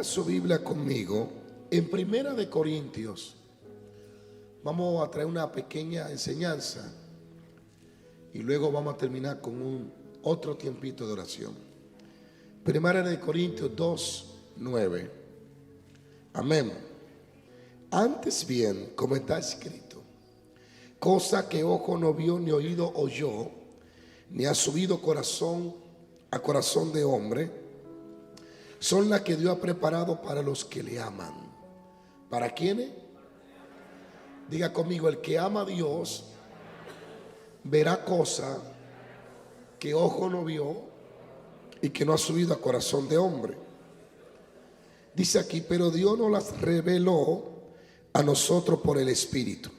su Biblia conmigo en Primera de Corintios, vamos a traer una pequeña enseñanza y luego vamos a terminar con otro tiempito de oración. Primera de Corintios 2:9. Amén. Antes bien, como está escrito, cosa que ojo no vio, ni oído oyó, ni ha subido a corazón de hombre, son las que Dios ha preparado para los que le aman. ¿Para quiénes? Diga conmigo: el que ama a Dios verá cosas que ojo no vio y que no ha subido a corazón de hombre. Dice aquí: pero Dios nos las reveló a nosotros por el Espíritu,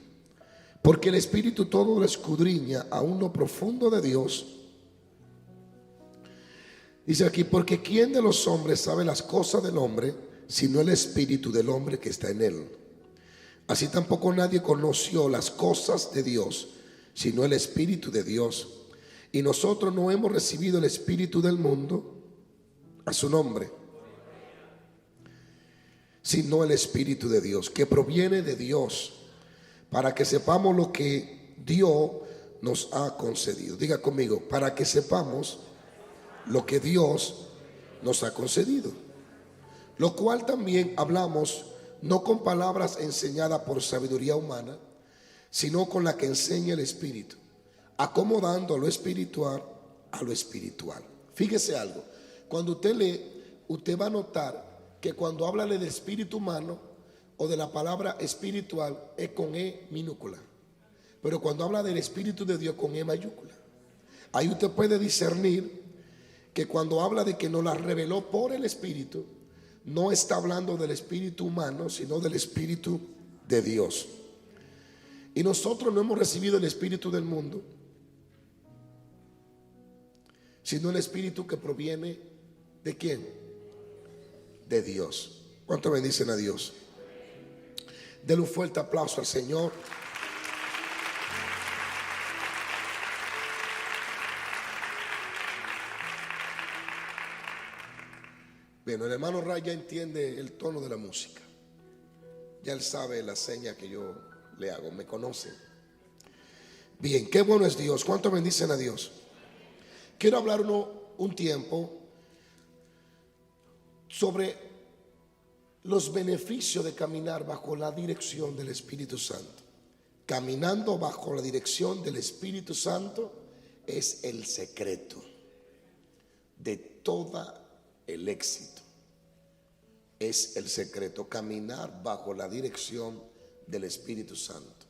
porque el Espíritu todo lo escudriña aún lo profundo de Dios. Dice aquí: porque ¿quién de los hombres sabe las cosas del hombre, sino el espíritu del hombre que está en él? Así tampoco nadie conoció las cosas de Dios, sino el espíritu de Dios. Y nosotros no hemos recibido el espíritu del mundo, a su nombre, sino el espíritu de Dios, que proviene de Dios, para que sepamos lo que Dios nos ha concedido. Diga conmigo: para que sepamos lo que Dios nos ha concedido. Lo cual también hablamos, no con palabras enseñadas por sabiduría humana, sino con la que enseña el Espíritu, acomodando lo espiritual a lo espiritual. Fíjese algo: cuando usted lee, usted va a notar que cuando habla del espíritu humano o de la palabra espiritual es con E minúscula, pero cuando habla del Espíritu de Dios con E mayúscula. Ahí usted puede discernir que cuando habla de que nos la reveló por el Espíritu, no está hablando del espíritu humano, sino del Espíritu de Dios. Y nosotros no hemos recibido el espíritu del mundo, sino el espíritu que proviene ¿de quién? De Dios. ¿Cuánto bendicen a Dios? Denle un fuerte aplauso al Señor. Bien, el hermano Ray ya entiende el tono de la música. Ya él sabe la seña que yo le hago, me conoce. Bien, qué bueno es Dios. ¿Cuánto bendicen a Dios? Quiero hablar un tiempo sobre los beneficios de caminar bajo la dirección del Espíritu Santo. Caminando bajo la dirección del Espíritu Santo es el secreto de toda el éxito. Es el secreto, caminar bajo la dirección del Espíritu Santo.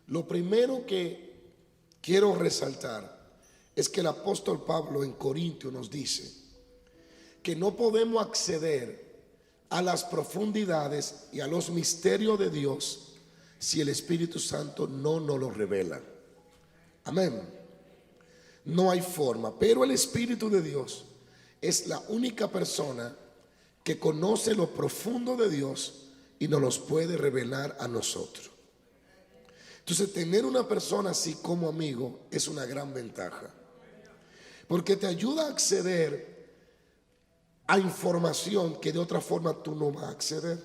Lo primero que quiero resaltar es que el apóstol Pablo en Corintios nos dice que no podemos acceder a las profundidades y a los misterios de Dios si el Espíritu Santo no nos lo revela. Amén. No hay forma, pero el Espíritu de Dios es la única persona que conoce lo profundo de Dios y nos los puede revelar a nosotros. Entonces, tener una persona así como amigo es una gran ventaja, porque te ayuda a acceder a información que de otra forma tú no vas a acceder.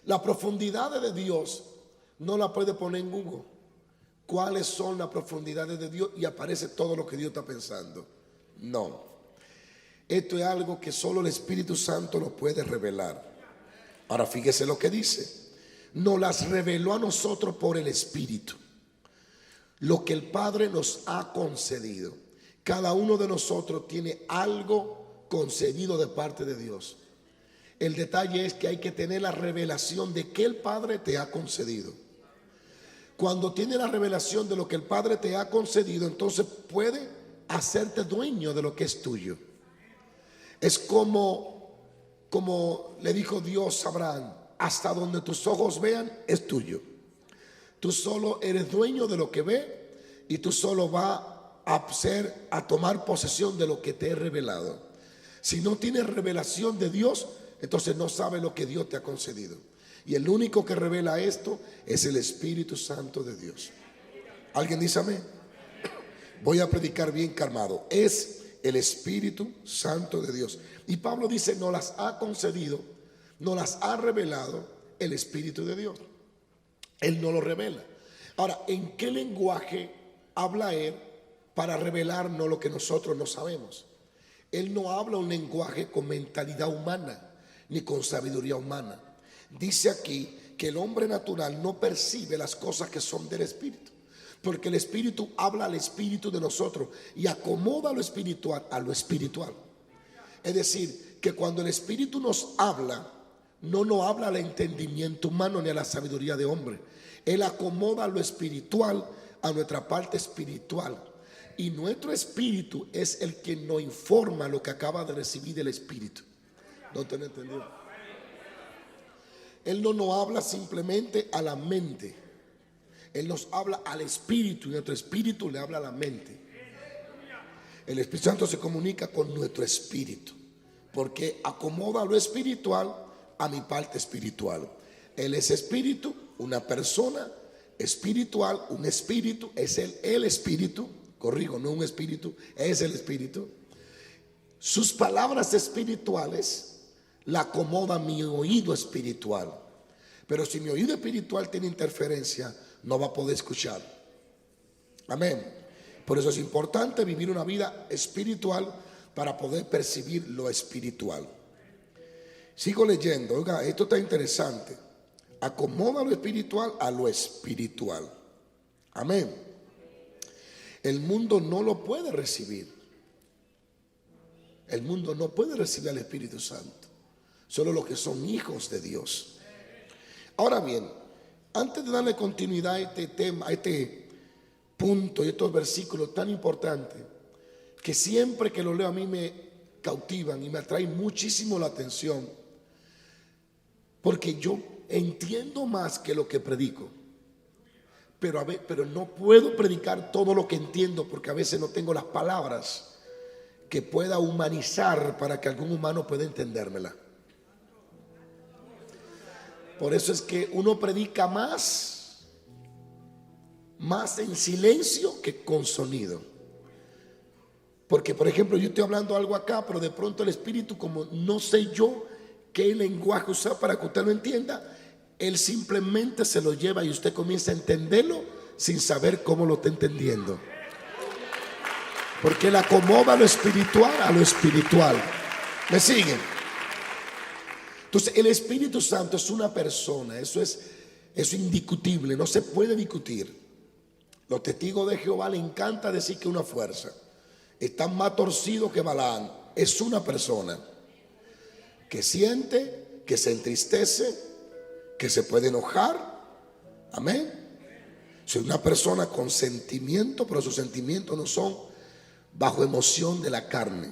La profundidad de Dios no la puede poner en Google. ¿Cuáles son las profundidades de Dios? Y aparece todo lo que Dios está pensando. No. Esto es algo que solo el Espíritu Santo lo puede revelar. Ahora fíjese lo que dice: nos las reveló a nosotros por el Espíritu, lo que el Padre nos ha concedido. Cada uno de nosotros tiene algo concedido de parte de Dios. El detalle es que hay que tener la revelación de que el Padre te ha concedido. Cuando tienes la revelación de lo que el Padre te ha concedido, entonces puede hacerte dueño de lo que es tuyo. Es como le dijo Dios a Abraham: hasta donde tus ojos vean es tuyo. Tú solo eres dueño de lo que ve y tú solo vas a tomar posesión de lo que te he revelado. Si no tienes revelación de Dios, entonces no sabes lo que Dios te ha concedido. Y el único que revela esto es el Espíritu Santo de Dios. ¿Alguien dice amén? Voy a predicar bien calmado. Es el Espíritu Santo de Dios. Y Pablo dice, nos las ha concedido, nos las ha revelado el Espíritu de Dios. Él no lo revela. Ahora, ¿en qué lenguaje habla Él para revelarnos lo que nosotros no sabemos? Él no habla un lenguaje con mentalidad humana ni con sabiduría humana. Dice aquí que el hombre natural no percibe las cosas que son del Espíritu, porque el Espíritu habla al Espíritu de nosotros y acomoda lo espiritual a lo espiritual. Es decir, que cuando el Espíritu nos habla, no nos habla al entendimiento humano ni a la sabiduría de hombre. Él acomoda lo espiritual a nuestra parte espiritual. Y nuestro espíritu es el que nos informa lo que acaba de recibir del Espíritu. ¿No te lo entendió? Él no nos habla simplemente a la mente. Él nos habla al espíritu y nuestro espíritu le habla a la mente. El Espíritu Santo se comunica con nuestro espíritu porque acomoda lo espiritual a mi parte espiritual. Él es espíritu, una persona espiritual, un espíritu, es el espíritu, corrijo, no un espíritu, es el espíritu. Sus palabras espirituales la acomoda mi oído espiritual. Pero si mi oído espiritual tiene interferencia, no va a poder escuchar. Amén. Por eso es importante vivir una vida espiritual para poder percibir lo espiritual. Sigo leyendo. Oiga, esto está interesante. Acomoda lo espiritual a lo espiritual. Amén. El mundo no lo puede recibir. El mundo no puede recibir al Espíritu Santo. Solo los que son hijos de Dios. Ahora bien, antes de darle continuidad a este tema, a este punto y estos versículos tan importantes, que siempre que los leo a mí me cautivan y me atraen muchísimo la atención, porque yo entiendo más que lo que predico, pero no puedo predicar todo lo que entiendo porque a veces no tengo las palabras que pueda humanizar para que algún humano pueda entendérmela. Por eso es que uno predica más en silencio que con sonido. Porque, por ejemplo, yo estoy hablando algo acá, pero de pronto el Espíritu, como no sé yo qué lenguaje usar para que usted lo entienda, Él simplemente se lo lleva y usted comienza a entenderlo sin saber cómo lo está entendiendo. Porque Él acomoda lo espiritual a lo espiritual. ¿Me siguen? Entonces, el Espíritu Santo es una persona, eso es indiscutible, no se puede discutir. Los testigos de Jehová le encanta decir que es una fuerza. Están más torcidos que Balaam. Es una persona que siente, que se entristece, que se puede enojar. Amén. Es una persona con sentimiento, pero sus sentimientos no son bajo emoción de la carne,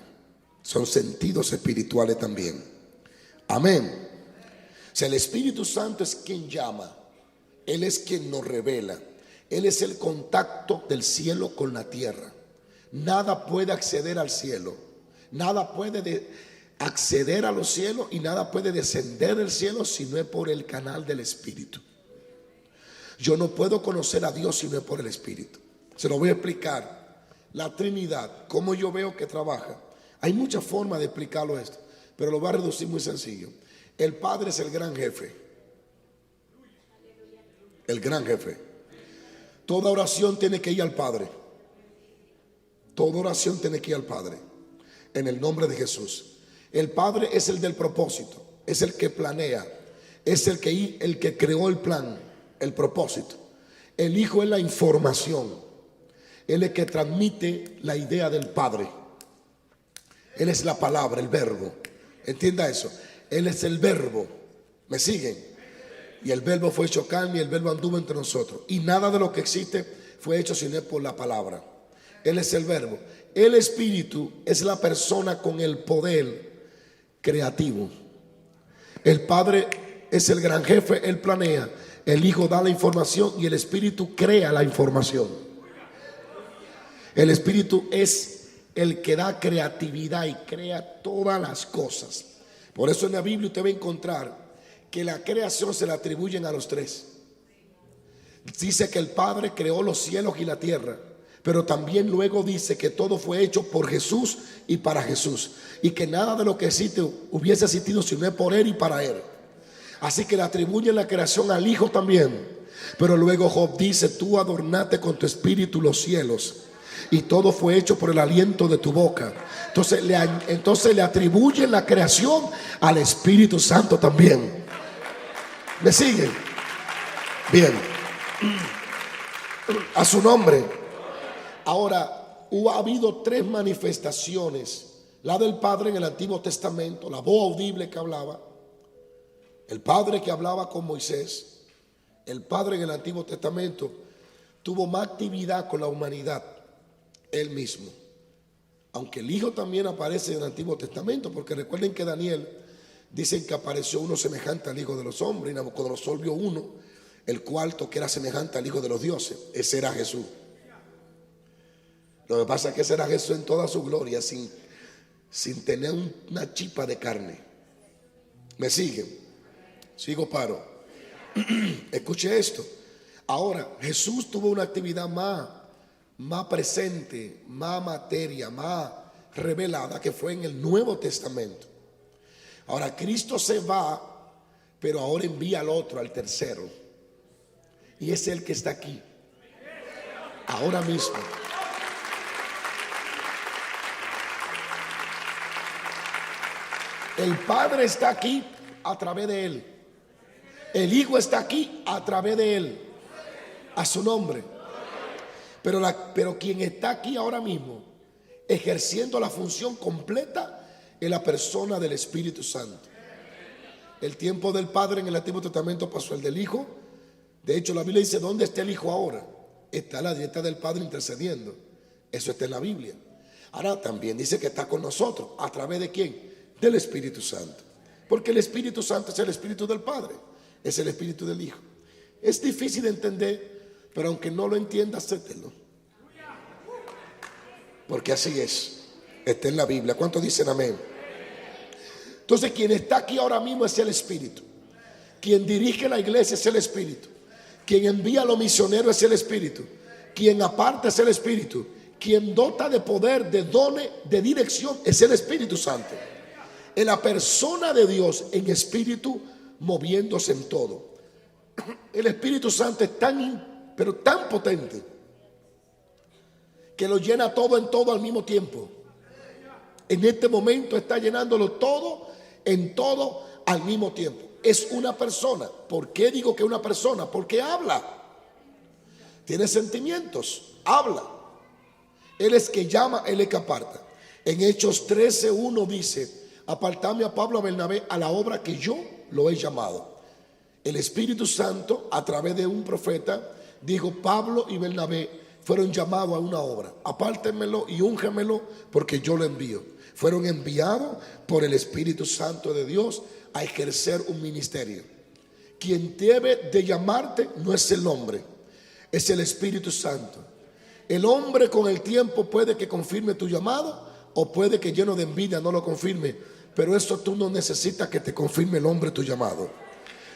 son sentidos espirituales también. Amén. O sea, el Espíritu Santo es quien llama. Él es quien nos revela. Él es el contacto del cielo con la tierra. Nada puede acceder al cielo. Nada puede acceder a los cielos y nada puede descender del cielo si no es por el canal del Espíritu. Yo no puedo conocer a Dios si no es por el Espíritu. Se lo voy a explicar. La Trinidad, cómo yo veo que trabaja. Hay muchas formas de explicarlo esto, pero lo voy a reducir muy sencillo. El Padre es el gran jefe. El gran jefe. Toda oración tiene que ir al Padre. Toda oración tiene que ir al Padre. En el nombre de Jesús. El Padre es el del propósito. Es el que planea. Es el que creó el plan, el propósito. El Hijo es la información. Él es el que transmite la idea del Padre. Él es la palabra, el verbo. Entienda eso. Él es el verbo. ¿Me siguen? Y el verbo fue hecho carne y el verbo anduvo entre nosotros. Y nada de lo que existe fue hecho sino por la palabra. Él es el verbo. El Espíritu es la persona con el poder creativo. El Padre es el gran jefe, Él planea. El Hijo da la información y el Espíritu crea la información. El Espíritu es el que da creatividad y crea todas las cosas. Por eso en la Biblia usted va a encontrar que la creación se la atribuyen a los tres. Dice que el Padre creó los cielos y la tierra, Pero también luego dice que todo fue hecho por Jesús y para Jesús, y que nada de lo que existe hubiese existido si no es por Él y para Él. Así que le atribuyen la creación al Hijo también. Pero luego Job dice: tú adornaste con tu espíritu los cielos, y todo fue hecho por el aliento de tu boca. Entonces le atribuyen la creación al Espíritu Santo también. ¿Me siguen? Bien. A su nombre. Ahora, ha habido tres manifestaciones: la del Padre en el Antiguo Testamento, la voz audible que hablaba, el Padre que hablaba con Moisés. El Padre en el Antiguo Testamento tuvo más actividad con la humanidad, Él mismo. Aunque el Hijo también aparece en el Antiguo Testamento, porque recuerden que Daniel dicen que apareció uno semejante al Hijo de los hombres, y Nabucodonosor vio uno, el cuarto, que era semejante al Hijo de los dioses. Ese era Jesús. Lo que pasa es que ese era Jesús en toda su gloria, sin tener una chispa de carne. ¿Me siguen? Sigo, paro. Escuche esto. Ahora, Jesús tuvo una actividad más presente, más materia, más revelada, que fue en el Nuevo Testamento. Ahora, Cristo se va, pero ahora envía al otro, al tercero, y es el que está aquí ahora mismo. El Padre está aquí a través de Él. El Hijo está aquí a través de Él. A su nombre. Pero quien está aquí ahora mismo ejerciendo la función completa es la persona del Espíritu Santo. El tiempo del Padre en el Antiguo Testamento pasó el del Hijo. De hecho, la Biblia dice: ¿dónde está el Hijo ahora? Está a la diestra del Padre intercediendo. Eso está en la Biblia. Ahora también dice que está con nosotros. ¿A través de quién? Del Espíritu Santo. Porque el Espíritu Santo es el Espíritu del Padre, es el Espíritu del Hijo. Es difícil de entender, pero aunque no lo entienda, acéptelo. Porque así es. Está en la Biblia. ¿Cuántos dicen amén? Entonces, quien está aquí ahora mismo es el Espíritu. Quien dirige la iglesia es el Espíritu. Quien envía a los misioneros es el Espíritu. Quien aparta es el Espíritu. Quien dota de poder, de dones, de dirección es el Espíritu Santo. En la persona de Dios en espíritu, moviéndose en todo. El Espíritu Santo es pero tan potente, que lo llena todo en todo al mismo tiempo. En este momento está llenándolo todo en todo al mismo tiempo. Es una persona. ¿Por qué digo que es una persona? Porque habla. Tiene sentimientos. Habla. Él es que llama, Él es que aparta. En Hechos 13:1 dice: apartadme a Pablo, a Bernabé, a la obra que yo lo he llamado. El Espíritu Santo, a través de un profeta, dijo: Pablo y Bernabé fueron llamados a una obra. Apártenmelo y úngemelo, porque yo lo envío. Fueron enviados por el Espíritu Santo de Dios a ejercer un ministerio. Quien debe de llamarte no es el hombre, es el Espíritu Santo. El hombre con el tiempo puede que confirme tu llamado, o puede que lleno de envidia no lo confirme. Pero eso tú no necesitas que te confirme el hombre tu llamado.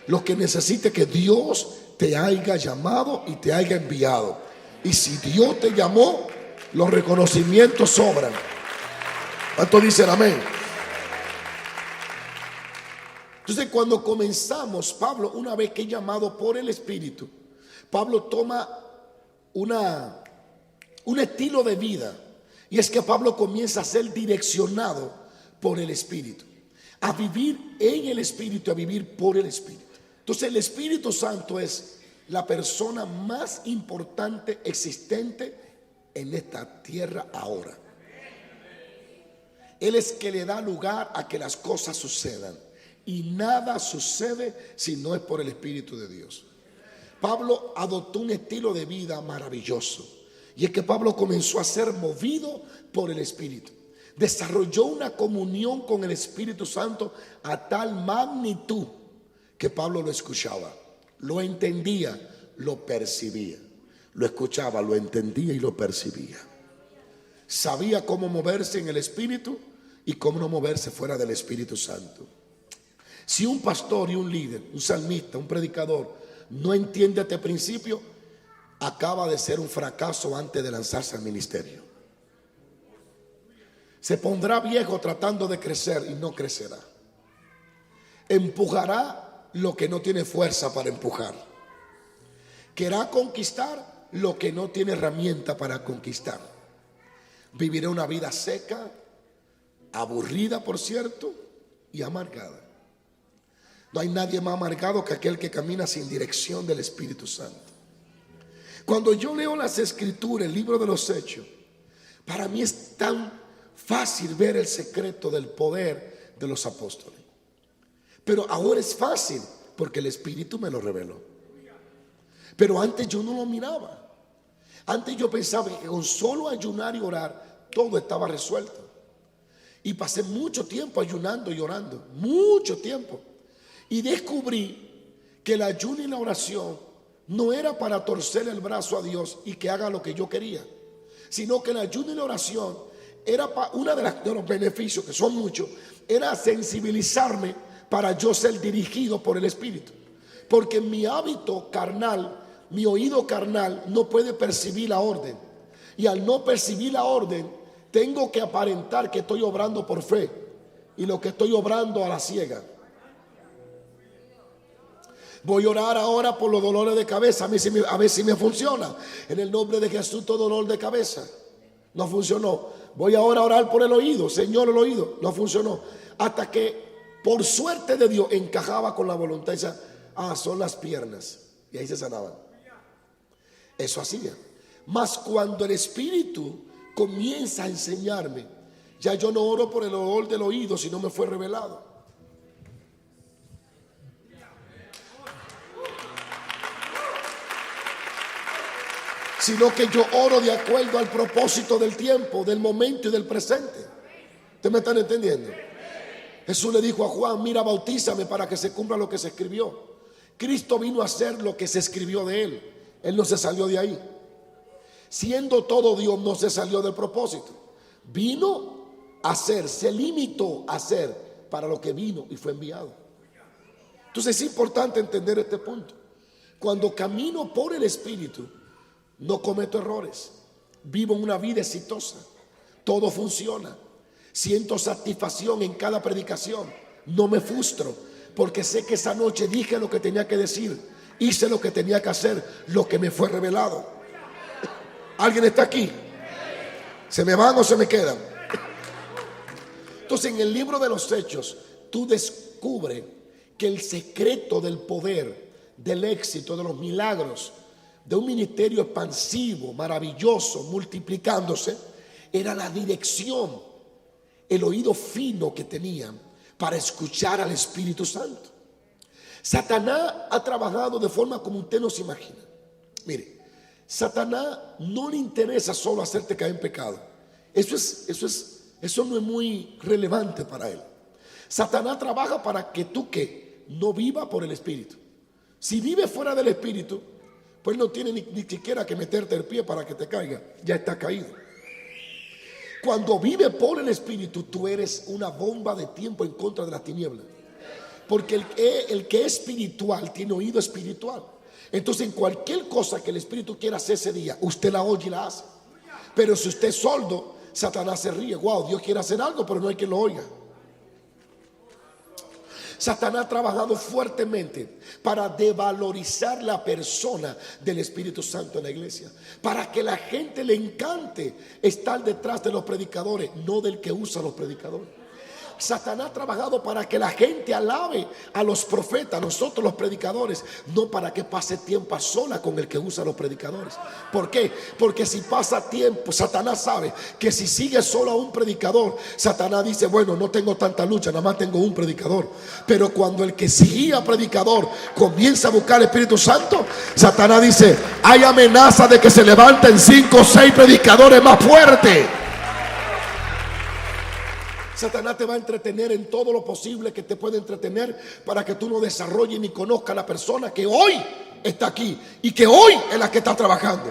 Lo que necesitas es que Dios te haya llamado y te haya enviado. Y si Dios te llamó, los reconocimientos sobran. ¿Cuánto dicen amén? Entonces, cuando comenzamos, Pablo, una vez que es llamado por el Espíritu, Pablo toma un estilo de vida. Y es que Pablo comienza a ser direccionado por el Espíritu, a vivir en el Espíritu, a vivir por el Espíritu. Entonces, el Espíritu Santo es la persona más importante existente en esta tierra ahora. Él es que le da lugar a que las cosas sucedan, y nada sucede si no es por el Espíritu de Dios. Pablo adoptó un estilo de vida maravilloso, y es que Pablo comenzó a ser movido por el Espíritu. Desarrolló una comunión con el Espíritu Santo a tal magnitud que Pablo lo escuchaba, lo entendía, lo percibía. Lo escuchaba, lo entendía y lo percibía. Sabía cómo moverse en el Espíritu y cómo no moverse fuera del Espíritu Santo. Si un pastor y un líder, un salmista, un predicador no entiende este principio, acaba de ser un fracaso antes de lanzarse al ministerio. Se pondrá viejo tratando de crecer y no crecerá. Empujará lo que no tiene fuerza para empujar. Querrá conquistar lo que no tiene herramienta para conquistar. Vivirá una vida seca, aburrida, por cierto, y amargada. No hay nadie más amargado que aquel que camina sin dirección del Espíritu Santo. Cuando yo leo las Escrituras, el libro de los Hechos, para mí es tan fácil ver el secreto del poder de los apóstoles. Pero ahora es fácil porque el Espíritu me lo reveló. Pero antes yo no lo miraba. Antes yo pensaba que con solo ayunar y orar todo estaba resuelto. Y pasé mucho tiempo ayunando y orando, mucho tiempo. Y descubrí que el ayuno y la oración no era para torcer el brazo a Dios y que haga lo que yo quería, sino que el ayuno y la oración era uno de los beneficios, que son muchos, era sensibilizarme para yo ser dirigido por el Espíritu. Porque mi hábito carnal, mi oído carnal no puede percibir la orden. Y al no percibir la orden, tengo que aparentar que estoy obrando por fe y lo que estoy obrando a la ciega. Voy a orar ahora por los dolores de cabeza, a ver si me funciona. En el nombre de Jesús, todo dolor de cabeza. No funcionó. Voy ahora a orar por el oído, Señor, el oído. No funcionó. Hasta que, por suerte de Dios, encajaba con la voluntad. Y decía, son las piernas. Y ahí se sanaban. Eso hacía. Mas cuando el Espíritu comienza a enseñarme, ya yo no oro por el dolor del oído, sino me fue revelado. Sino que yo oro de acuerdo al propósito del tiempo, del momento y del presente. ¿Ustedes me están entendiendo? Jesús le dijo a Juan, mira, bautízame para que se cumpla lo que se escribió. Cristo vino a hacer lo que se escribió de él. Él no se salió de ahí. Siendo todo Dios, no se salió del propósito. Vino a hacer, se limitó a hacer para lo que vino y fue enviado. Entonces es importante entender este punto. Cuando camino por el Espíritu, no cometo errores. Vivo una vida exitosa. Todo funciona. Siento satisfacción en cada predicación. No me frustro porque sé que esa noche dije lo que tenía que decir. Hice lo que tenía que hacer, lo que me fue revelado. ¿Alguien está aquí? ¿Se me van o se me quedan? Entonces, en el libro de los Hechos, tú descubres que el secreto del poder, del éxito, de los milagros, de un ministerio expansivo, maravilloso, multiplicándose, era la dirección, el oído fino que tenían para escuchar al Espíritu Santo. Satanás ha trabajado de forma como usted no se imagina. Mire, Satanás no le interesa solo hacerte caer en pecado. Eso no es muy relevante para él. Satanás trabaja para que tú no vivas por el Espíritu. Si vives fuera del Espíritu, pues no tiene ni siquiera que meterte el pie para que te caiga. Ya está caído. Cuando vives por el Espíritu, tú eres una bomba de tiempo en contra de las tinieblas. Porque el que es espiritual tiene oído espiritual. Entonces, en cualquier cosa que el Espíritu quiera hacer ese día, usted la oye y la hace. Pero si usted es sordo, Satanás se ríe. Wow, Dios quiere hacer algo, pero no hay quien lo oiga. Satanás ha trabajado fuertemente para devalorizar la persona del Espíritu Santo en la iglesia, para que la gente le encante estar detrás de los predicadores, no del que usa los predicadores. Satanás ha trabajado para que la gente alabe a los profetas, nosotros los predicadores, no para que pase tiempo a sola con el que usa los predicadores. ¿Por qué? Porque si pasa tiempo, Satanás sabe que si sigue solo a un predicador, Satanás dice, bueno, no tengo tanta lucha, nada más tengo un predicador. Pero cuando el que seguía predicador comienza a buscar el Espíritu Santo, Satanás dice, hay amenaza de que se levanten 5 o 6 predicadores más fuertes. Satanás te va a entretener en todo lo posible que te puede entretener para que tú no desarrolles ni conozcas a la persona que hoy está aquí y que hoy es la que está trabajando.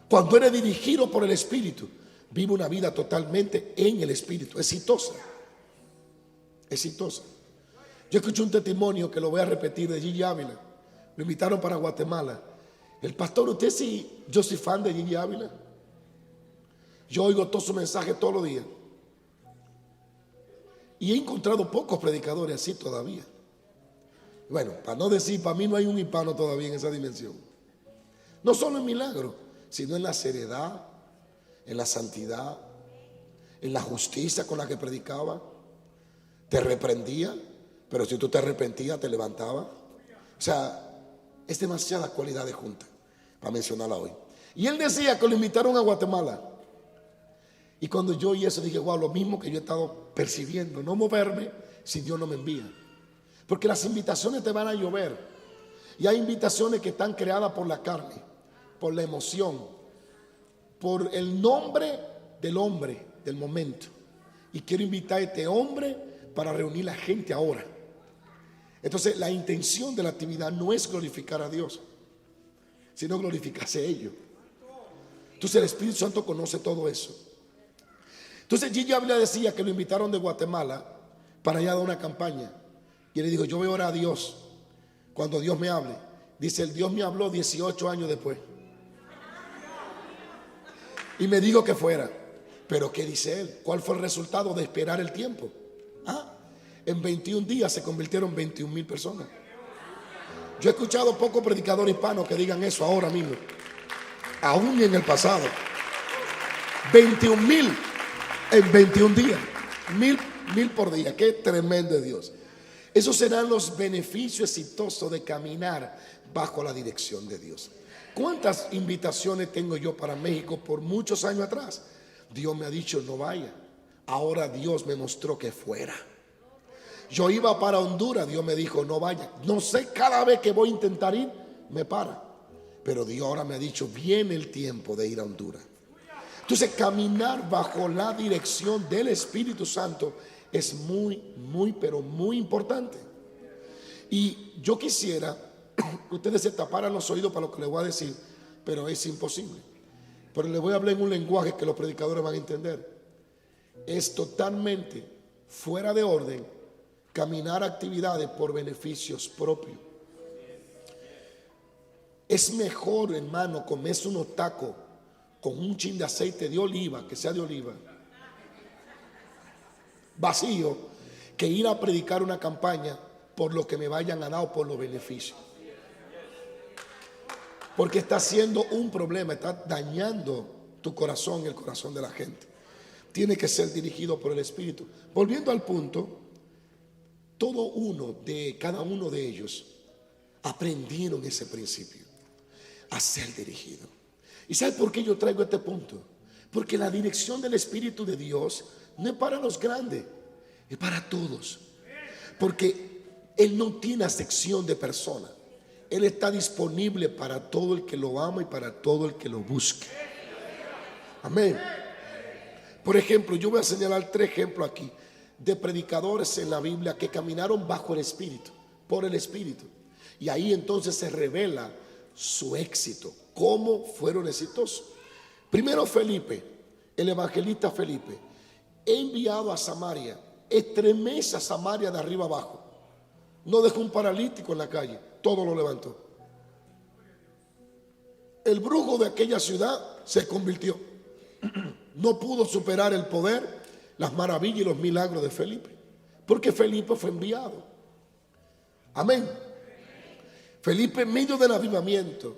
Cuando eres dirigido por el Espíritu, vive una vida totalmente en el Espíritu, exitosa. Exitosa. Yo escuché un testimonio que lo voy a repetir de Gigi Ávila, Lo invitaron para Guatemala. El pastor, usted sí, yo soy fan de Gigi Ávila. Yo oigo todo su mensaje todos los días. Y he encontrado pocos predicadores así todavía. Bueno, para no decir, para mí no hay un hispano todavía en esa dimensión. No solo en milagro, sino en la seriedad, en la santidad, en la justicia con la que predicaba. Te reprendía, pero si tú te arrepentías te levantaba. O sea, es demasiada cualidad de junta para mencionarla hoy. Y él decía que lo invitaron a Guatemala. Y cuando yo oí eso dije, wow, lo mismo que yo he estado percibiendo, no moverme si Dios no me envía. Porque las invitaciones te van a llover. Y hay invitaciones que están creadas por la carne, por la emoción, por el nombre del hombre del momento. Y quiero invitar a este hombre para reunir la gente ahora. Entonces la intención de la actividad no es glorificar a Dios, sino glorificarse a ellos. Entonces el Espíritu Santo conoce todo eso. Entonces Gigi Ávila decía que lo invitaron de Guatemala para allá dar una campaña. Y él le dijo, yo voy a orar a Dios cuando Dios me hable. Dice, el Dios me habló 18 años después. Y me dijo que fuera. Pero ¿qué dice él? ¿Cuál fue el resultado de esperar el tiempo? En 21 días se convirtieron 21,000 personas. Yo he escuchado pocos predicadores hispanos que digan eso ahora mismo, aún en el pasado. 21,000 en 21 días, mil por día. Qué tremendo es Dios. Esos serán los beneficios exitosos de caminar bajo la dirección de Dios. ¿Cuántas invitaciones tengo yo para México por muchos años atrás? Dios me ha dicho no vaya. Ahora Dios me mostró que fuera. Yo iba para Honduras, Dios me dijo no vaya. No sé, cada vez que voy a intentar ir, me para. Pero Dios ahora me ha dicho viene el tiempo de ir a Honduras. Entonces caminar bajo la dirección del Espíritu Santo es pero muy importante. Y yo quisiera que ustedes se taparan los oídos para lo que les voy a decir, pero es imposible. Pero les voy a hablar en un lenguaje que los predicadores van a entender. Es totalmente fuera de orden caminar actividades por beneficios propios. Es mejor, hermano, comerse unos tacos con un chin de aceite de oliva, que sea de oliva, vacío, que ir a predicar una campaña por lo que me vayan a dar o por los beneficios. Porque está siendo un problema, está dañando tu corazón y el corazón de la gente. Tiene que ser dirigido por el Espíritu. Volviendo al punto, cada uno de ellos aprendieron ese principio, a ser dirigido. ¿Y sabe por qué yo traigo este punto? Porque la dirección del Espíritu de Dios no es para los grandes, es para todos. Porque Él no tiene acepción de personas. Él está disponible para todo el que lo ama y para todo el que lo busque. Amén. Por ejemplo, yo voy a señalar 3 ejemplos aquí de predicadores en la Biblia que caminaron bajo el Espíritu, por el Espíritu. Y ahí entonces se revela su éxito, cómo fueron exitosos. Primero Felipe, el evangelista Felipe, enviado a Samaria, estremece a Samaria de arriba abajo. No dejó un paralítico en la calle, todo lo levantó. El brujo de aquella ciudad se convirtió. No pudo superar el poder, las maravillas y los milagros de Felipe, porque Felipe fue enviado. Amén. Felipe, en medio del avivamiento,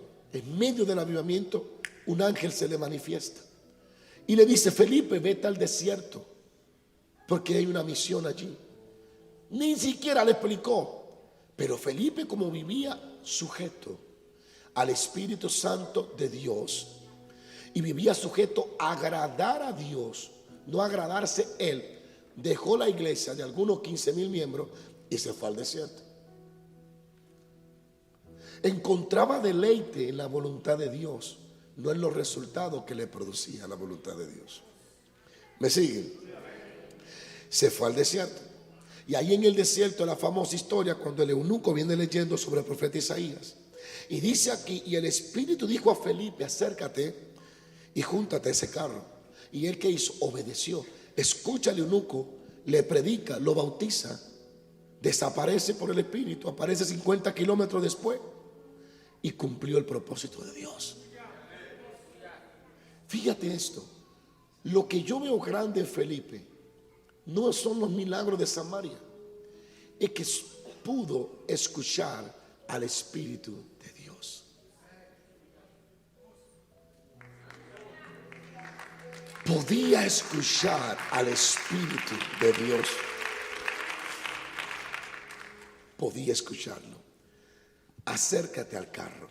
un ángel se le manifiesta y le dice: Felipe, vete al desierto porque hay una misión allí. Ni siquiera le explicó, pero Felipe, como vivía sujeto al Espíritu Santo de Dios y vivía sujeto a agradar a Dios, no agradarse él, dejó la iglesia de algunos 15,000 miembros y se fue al desierto. Encontraba deleite en la voluntad de Dios, no en los resultados que le producía la voluntad de Dios. ¿Me siguen? Se fue al desierto. Y ahí en el desierto, la famosa historia cuando el eunuco viene leyendo sobre el profeta Isaías. Y dice aquí: y el Espíritu dijo a Felipe: acércate y júntate a ese carro. Y él, ¿qué hizo? Obedeció. Escucha al eunuco, le predica, lo bautiza, desaparece por el Espíritu, aparece 50 kilómetros después. y cumplió el propósito de Dios. Fíjate esto, lo que yo veo grande en Felipe no son los milagros de Samaria, es que pudo escuchar al Espíritu de Dios. Podía escuchar al Espíritu de Dios. Podía escucharlo. Acércate al carro.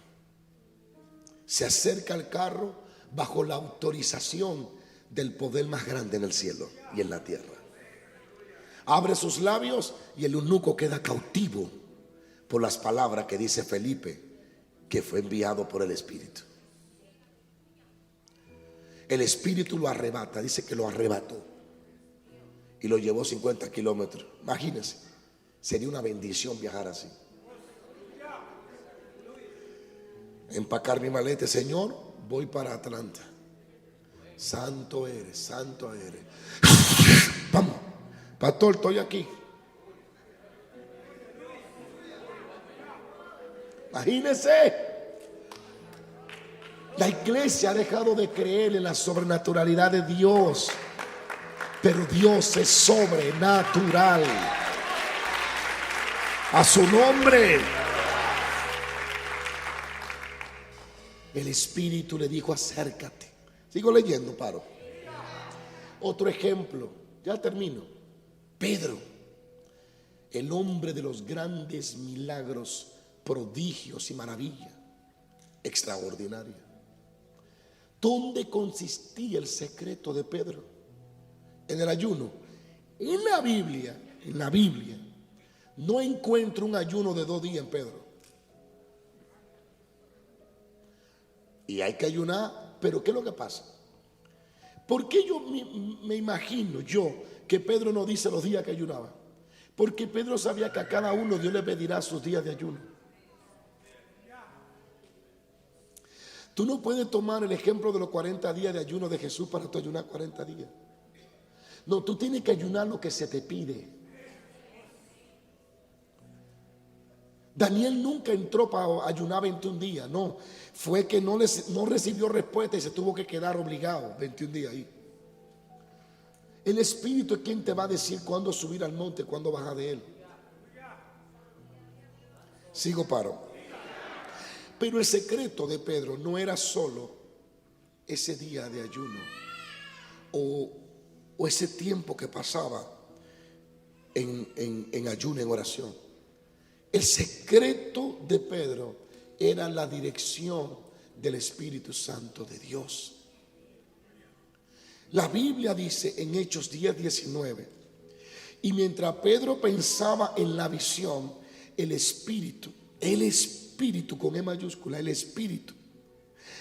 Se acerca al carro bajo la autorización del poder más grande en el cielo y en la tierra. Abre sus labios y el eunuco queda cautivo por las palabras que dice Felipe, que fue enviado por el Espíritu. El Espíritu lo arrebata, dice que lo arrebató y lo llevó 50 kilómetros. Imagínense, sería una bendición viajar así. Empacar mi maleta, Señor, voy para Atlanta. Santo eres, santo eres. Vamos, pastor, estoy aquí. Imagínense. La iglesia ha dejado de creer en la sobrenaturalidad de Dios, pero Dios es sobrenatural. A su nombre. El Espíritu le dijo: acércate. Sigo leyendo, paro. Otro ejemplo, ya termino. Pedro, el hombre de los grandes milagros, prodigios y maravillas, extraordinaria. ¿Dónde consistía el secreto de Pedro? En el ayuno. En la Biblia no encuentro un ayuno de 2 días en Pedro. Y hay que ayunar, pero ¿qué es lo que pasa? ¿Por qué yo me imagino que Pedro no dice los días que ayunaba? Porque Pedro sabía que a cada uno Dios le pedirá sus días de ayuno. Tú no puedes tomar el ejemplo de los 40 días de ayuno de Jesús para tú ayunar 40 días. No, tú tienes que ayunar lo que se te pide. Daniel nunca entró para ayunar 21 días, no. Fue que no recibió respuesta y se tuvo que quedar obligado 21 días ahí. El Espíritu es quien te va a decir cuándo subir al monte, cuándo bajar de él. Sigo, paro. Pero el secreto de Pedro no era solo ese día de ayuno o ese tiempo que pasaba en ayuno, en oración. El secreto de Pedro era la dirección del Espíritu Santo de Dios. La Biblia dice en Hechos 10:19, y mientras Pedro pensaba en la visión, el Espíritu con E mayúscula, el Espíritu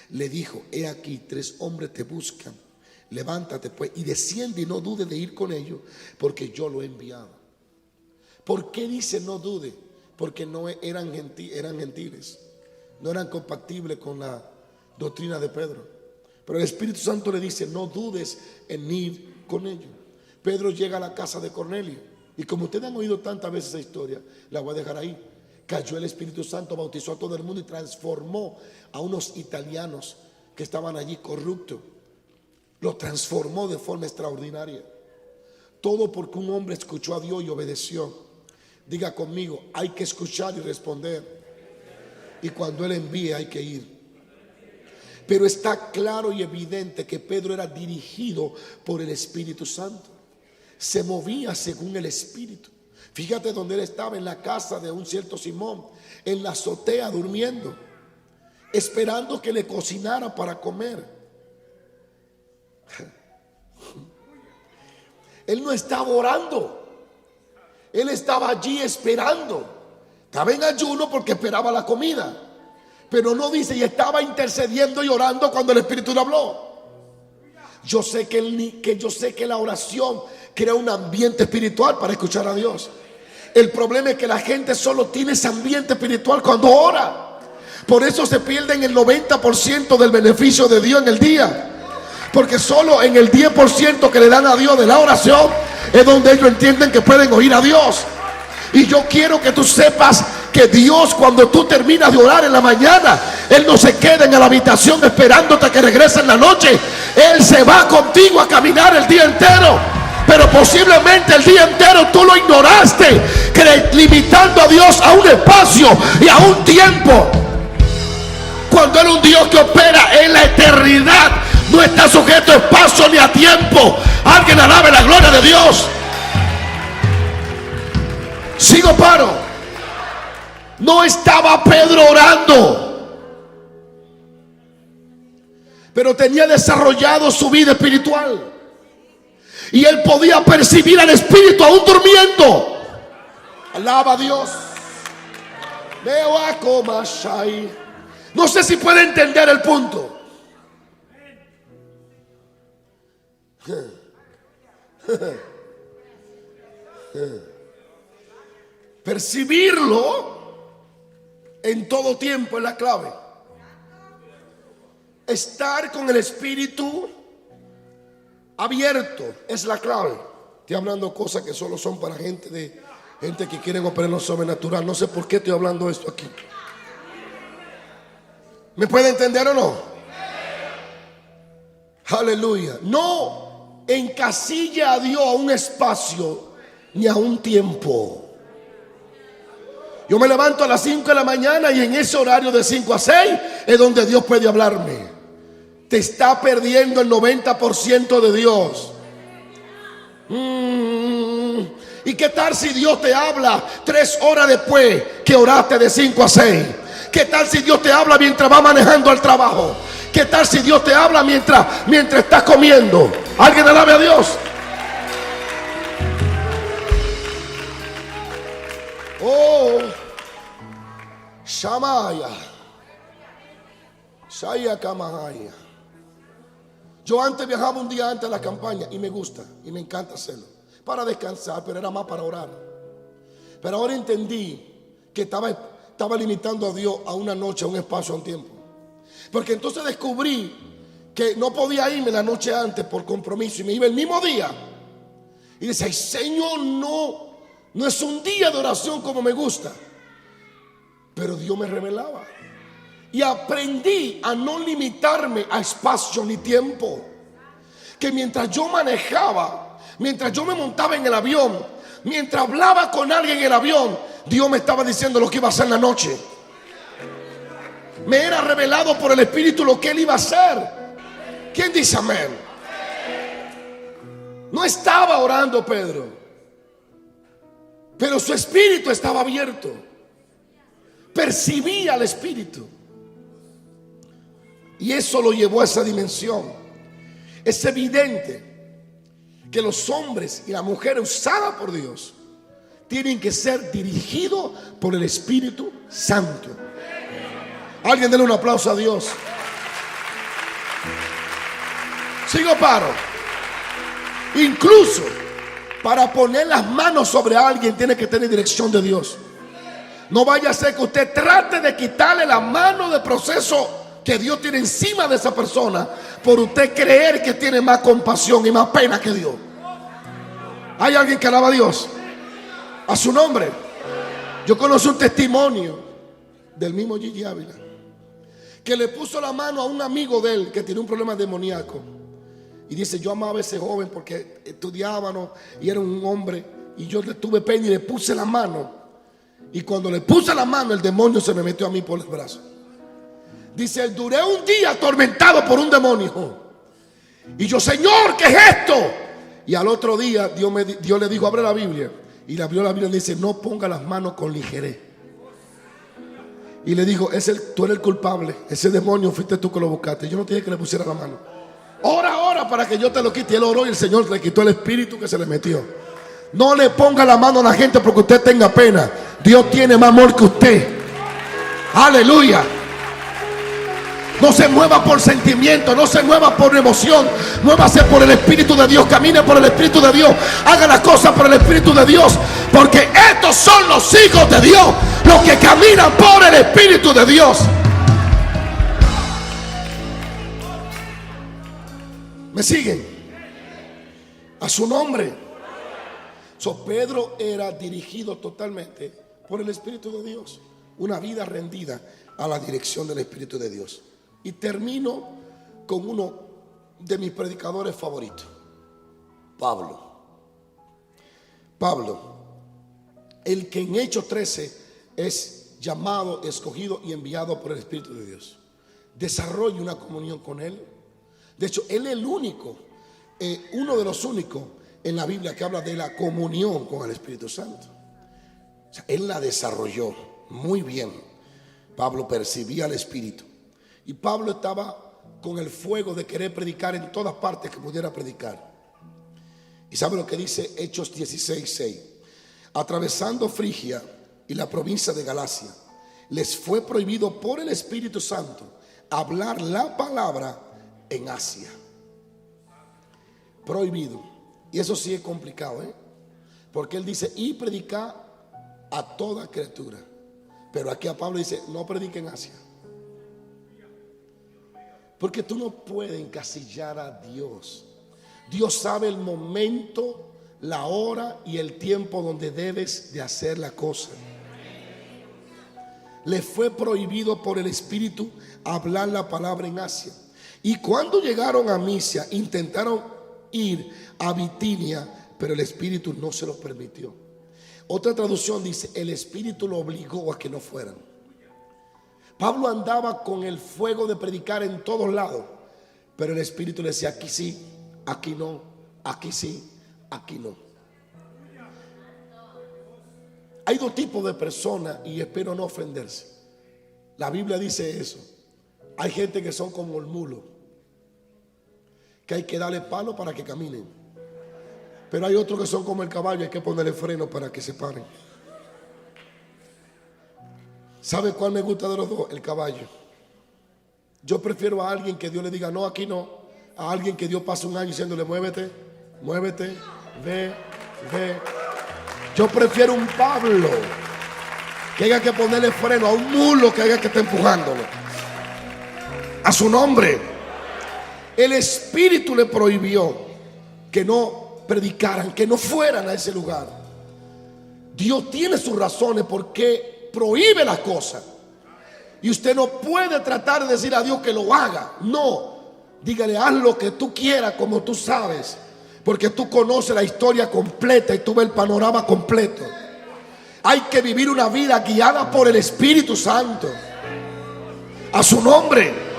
le dijo: he aquí 3 hombres te buscan, levántate pues y desciende y no dude de ir con ellos, porque yo lo he enviado. ¿Por qué dice no dude? Porque no eran gentiles, no eran compatibles con la doctrina de Pedro. Pero el Espíritu Santo le dice: no dudes en ir con ellos. Pedro llega a la casa de Cornelio, y como ustedes han oído tantas veces esa historia, la voy a dejar ahí. Cayó el Espíritu Santo, bautizó a todo el mundo y transformó a unos italianos que estaban allí corruptos. Lo transformó de forma extraordinaria. Todo porque un hombre escuchó a Dios y obedeció. Diga conmigo: hay que escuchar y responder. Y cuando Él envíe hay que ir. Pero está claro y evidente que Pedro era dirigido por el Espíritu Santo. Se movía según el Espíritu. Fíjate donde él estaba, en la casa de un cierto Simón, en la azotea durmiendo, esperando que le cocinara para comer. Él no estaba orando, él estaba allí esperando. Estaba en ayuno porque esperaba la comida, pero no dice y estaba intercediendo y orando cuando el Espíritu le habló. Yo sé que la oración crea un ambiente espiritual para escuchar a Dios. El problema es que la gente solo tiene ese ambiente espiritual cuando ora. Por eso se pierden el 90% del beneficio de Dios en el día. Porque solo en el 10% que le dan a Dios de la oración es donde ellos entienden que pueden oír a Dios. Y yo quiero que tú sepas que Dios, cuando tú terminas de orar en la mañana, Él no se queda en la habitación esperándote a que regrese en la noche. Él se va contigo a caminar el día entero. Pero posiblemente el día entero tú lo ignoraste, limitando a Dios a un espacio y a un tiempo, cuando Él es un Dios que opera en la eternidad. No está sujeto a espacio ni a tiempo. Alguien alabe la gloria de Dios. Sigo, paro. No estaba Pedro orando, pero tenía desarrollado su vida espiritual, y él podía percibir al Espíritu aún durmiendo. Alaba a Dios. Veo a Comashai. No sé si puede entender el punto. Percibirlo en todo tiempo es la clave. Estar con el espíritu abierto es la clave. Estoy hablando cosas que solo son para gente que quiere operar en lo sobrenatural. No sé por qué estoy hablando esto aquí. ¿Me puede entender o no? Aleluya. No encasilla a Dios a un espacio ni a un tiempo. Yo me levanto a las 5 de la mañana y en ese horario de 5 a 6 es donde Dios puede hablarme. Te está perdiendo el 90% de Dios. ¿Y qué tal si Dios te habla 3 horas después que oraste de 5 a 6? ¿Qué tal si Dios te habla mientras va manejando al trabajo? ¿Qué tal si Dios te habla mientras estás comiendo? ¿Alguien alabe a Dios? Oh, Shamaya, Shaya Kamahaya. Yo antes viajaba un día antes de la campaña y me gusta y me encanta hacerlo para descansar, pero era más para orar. Pero ahora entendí que estaba limitando a Dios a una noche, a un espacio, a un tiempo. Porque entonces descubrí que no podía irme la noche antes por compromiso y me iba el mismo día. Y decía, ay, Señor, no es un día de oración como me gusta. Pero Dios me revelaba. Y aprendí a no limitarme a espacio ni tiempo. Que mientras yo manejaba, mientras yo me montaba en el avión, mientras hablaba con alguien en el avión, Dios me estaba diciendo lo que iba a hacer en la noche. Me era revelado por el Espíritu lo que Él iba a hacer. ¿Quién dice amén? No estaba orando Pedro, pero su espíritu estaba abierto. Percibía al Espíritu. Y eso lo llevó a esa dimensión. Es evidente que los hombres y las mujeres usadas por Dios tienen que ser dirigidos por el Espíritu Santo. Alguien denle un aplauso a Dios. Sigo, paro. Incluso para poner las manos sobre alguien tiene que tener dirección de Dios. No vaya a ser que usted trate de quitarle la mano del proceso que Dios tiene encima de esa persona por usted creer que tiene más compasión y más pena que Dios. ¿Hay alguien que alaba a Dios? A su nombre. Yo conocí un testimonio del mismo Gigi Ávila, que le puso la mano a un amigo de él que tiene un problema demoníaco. Y dice, yo amaba a ese joven porque estudiábamos y era un hombre. Y yo le tuve pena y le puse la mano. Y cuando le puse la mano, el demonio se me metió a mí por el brazo. Dice, duré un día atormentado por un demonio. Y yo, Señor, ¿qué es esto? Y al otro día Dios le dijo, abre la Biblia. Y le abrió la Biblia y le dice, no ponga las manos con ligerez. Y le dijo, tú eres el culpable. Ese demonio fuiste tú que lo buscaste. Yo no te dije que le pusiera la mano. Ora para que yo te lo quite. Y él oró y el Señor le quitó el espíritu que se le metió. No le ponga la mano a la gente porque usted tenga pena. Dios tiene más amor que usted. Aleluya. No se mueva por sentimiento, no se mueva por emoción. Muévase por el Espíritu de Dios. Camine por el Espíritu de Dios. Haga las cosas por el Espíritu de Dios. Porque estos son los hijos de Dios, los que caminan por el Espíritu de Dios. ¿Me siguen? A su nombre. Pedro era dirigido totalmente por el Espíritu de Dios. Una vida rendida a la dirección del Espíritu de Dios. Y termino con uno de mis predicadores favoritos, Pablo. Pablo, el que en Hechos 13 es llamado, escogido y enviado por el Espíritu de Dios. Desarrolla una comunión con Él. De hecho, Él es el único, uno de los únicos en la Biblia que habla de la comunión con el Espíritu Santo. O sea, Él la desarrolló muy bien. Pablo percibía al Espíritu. Y Pablo estaba con el fuego de querer predicar en todas partes que pudiera predicar. ¿Y sabe lo que dice Hechos 16:6? Atravesando Frigia y la provincia de Galacia, les fue prohibido por el Espíritu Santo hablar la palabra en Asia. Prohibido. Y eso sí es complicado, porque él dice, y predicar a toda criatura. Pero aquí a Pablo dice, no predique en Asia. Porque tú no puedes encasillar a Dios. Dios sabe el momento, la hora y el tiempo donde debes de hacer la cosa. Le fue prohibido por el Espíritu hablar la palabra en Asia. Y cuando llegaron a Misia, intentaron ir a Bitinia, pero el Espíritu no se lo permitió. Otra traducción dice, el Espíritu lo obligó a que no fueran. Pablo andaba con el fuego de predicar en todos lados, pero el Espíritu le decía, aquí sí, aquí no, aquí sí, aquí no. Hay dos tipos de personas, y espero no ofenderse. La Biblia dice eso. Hay gente que son como el mulo, que hay que darle palo para que caminen. Pero hay otros que son como el caballo, hay que ponerle freno para que se paren. ¿Sabe cuál me gusta de los dos? El caballo. Yo prefiero a alguien que Dios le diga no, aquí no, a alguien que Dios pase un año diciéndole muévete, muévete, ve, ve. Yo prefiero un Pablo que haya que ponerle freno a un mulo que haya que estar empujándolo. A su nombre. El Espíritu le prohibió que no predicaran, que no fueran a ese lugar. Dios tiene sus razones por qué prohíbe las cosas. Y usted no puede tratar de decir a Dios que lo haga. No, dígale, haz lo que tú quieras como tú sabes, porque tú conoces la historia completa y tú ves el panorama completo. Hay que vivir una vida guiada por el Espíritu Santo. A su nombre.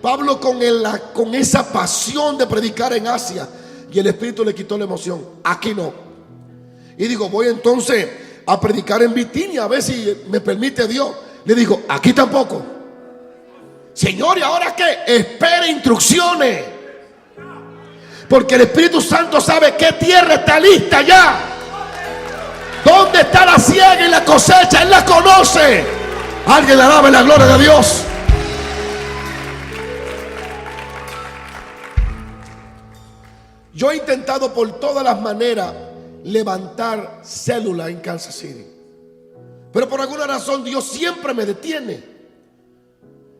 Pablo con esa pasión de predicar en Asia, y el Espíritu le quitó la emoción. Aquí no. Y digo, voy entonces a predicar en Bitinia, a ver si me permite Dios. Le digo, aquí tampoco. Señor, ¿y ahora qué? Espere instrucciones, porque el Espíritu Santo sabe qué tierra está lista ya, dónde está la siega y la cosecha. Él la conoce. Alguien le alabe la gloria de Dios. Yo he intentado por todas las maneras levantar célula en Kansas City, pero por alguna razón Dios siempre me detiene.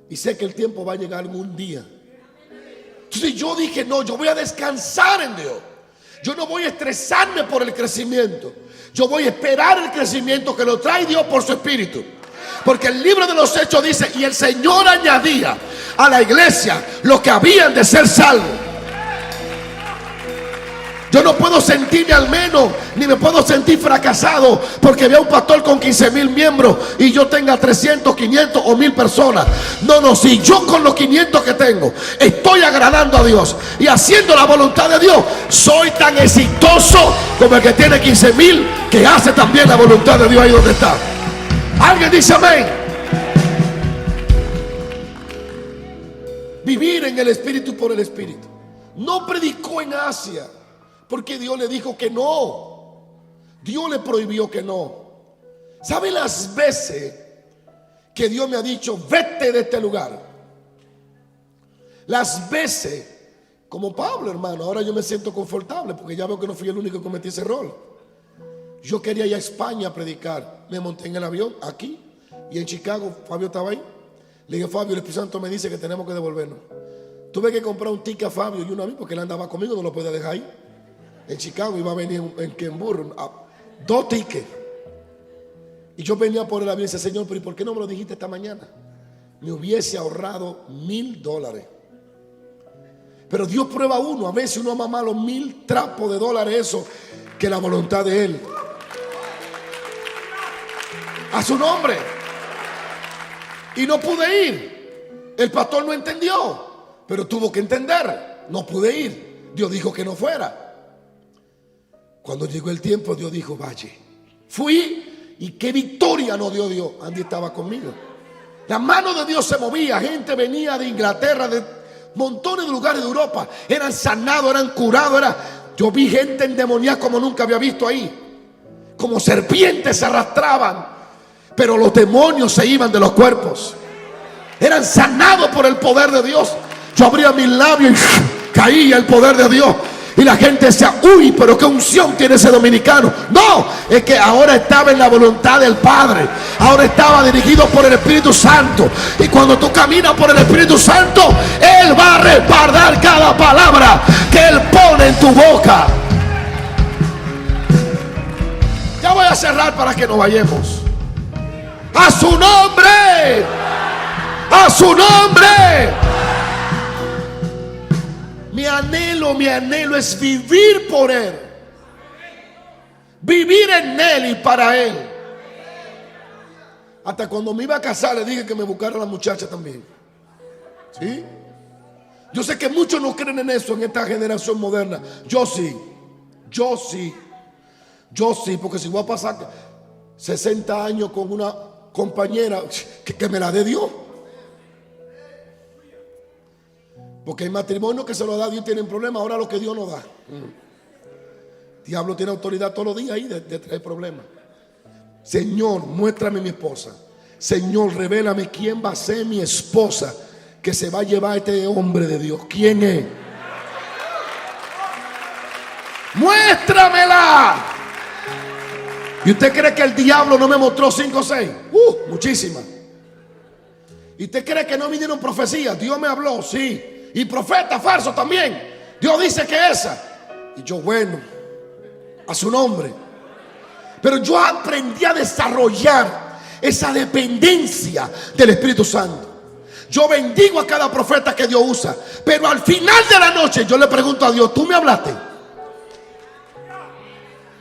Y sé que el tiempo va a llegar algún día. Entonces yo dije, no, yo voy a descansar en Dios. Yo no voy a estresarme por el crecimiento. Yo voy a esperar el crecimiento que lo trae Dios por su Espíritu. Porque el libro de los Hechos dice, y el Señor añadía a la iglesia los que habían de ser salvos. Yo no puedo sentirme al menos, ni me puedo sentir fracasado porque vea un pastor con 15,000 miembros y yo tenga 300, 500 o 1000 personas. No, no, si yo con los 500 que tengo estoy agradando a Dios y haciendo la voluntad de Dios, soy tan exitoso como el que tiene 15,000 que hace también la voluntad de Dios ahí donde está. ¿Alguien dice amén? Vivir en el Espíritu por el Espíritu. No predicó en Asia porque Dios le dijo que no. Dios le prohibió que no. ¿Sabe las veces que Dios me ha dicho vete de este lugar? Las veces, como Pablo, hermano, ahora yo me siento confortable porque ya veo que no fui el único que cometí ese error. Yo quería ir a España a predicar. Me monté en el avión aquí y en Chicago. Fabio estaba ahí. Le dije, Fabio, el Espíritu Santo me dice que tenemos que devolvernos. Tuve que comprar un ticket a Fabio y uno a mí porque él andaba conmigo, no lo podía dejar ahí. En Chicago iba a venir en Kenburro, 2 tickets. Y yo venía por el avión y decía, Señor, pero ¿y por qué no me lo dijiste esta mañana? Me hubiese ahorrado $1,000. Pero Dios prueba a uno. A veces uno ama más los 1,000 trapos de dólares, eso, que la voluntad de Él. A su nombre. Y no pude ir. El pastor no entendió, pero tuvo que entender. No pude ir. Dios dijo que no fuera. Cuando llegó el tiempo, Dios dijo, vaya. Fui. Y qué victoria nos dio Dios. Andy estaba conmigo. La mano de Dios se movía. Gente venía de Inglaterra, de montones de lugares de Europa. Eran sanados, eran curados. Yo vi gente endemoniada como nunca había visto ahí. Como serpientes se arrastraban. Pero los demonios se iban de los cuerpos. Eran sanados por el poder de Dios. Yo abría mis labios y caía el poder de Dios. Y la gente decía, uy, pero qué unción tiene ese dominicano. No, es que ahora estaba en la voluntad del Padre. Ahora estaba dirigido por el Espíritu Santo. Y cuando tú caminas por el Espíritu Santo, Él va a respaldar cada palabra que Él pone en tu boca. Ya voy a cerrar para que nos vayamos. A su nombre. A su nombre. Mi anhelo es vivir por Él. Vivir en Él y para Él. Hasta cuando me iba a casar le dije que me buscara a la muchacha también. ¿Sí? Yo sé que muchos no creen en eso en esta generación moderna. Yo sí. Yo sí. Yo sí, porque si voy a pasar 60 años con una compañera, que me la dé Dios. Porque el matrimonio que se lo da Dios tiene problemas. Ahora lo que Dios no da. Diablo tiene autoridad todos los días ahí de traer problemas. Señor, muéstrame mi esposa. Señor, revélame quién va a ser mi esposa que se va a llevar a este hombre de Dios. ¿Quién es? Muéstramela. ¿Y usted cree que el diablo no me mostró 5 o 6? Muchísimas. ¿Y usted cree que no vinieron profecías? Dios me habló, sí. Y profeta falso también. Dios dice que esa. Y yo, bueno, a su nombre. Pero yo aprendí a desarrollar esa dependencia del Espíritu Santo. Yo bendigo a cada profeta que Dios usa. Pero al final de la noche yo le pregunto a Dios, ¿tú me hablaste?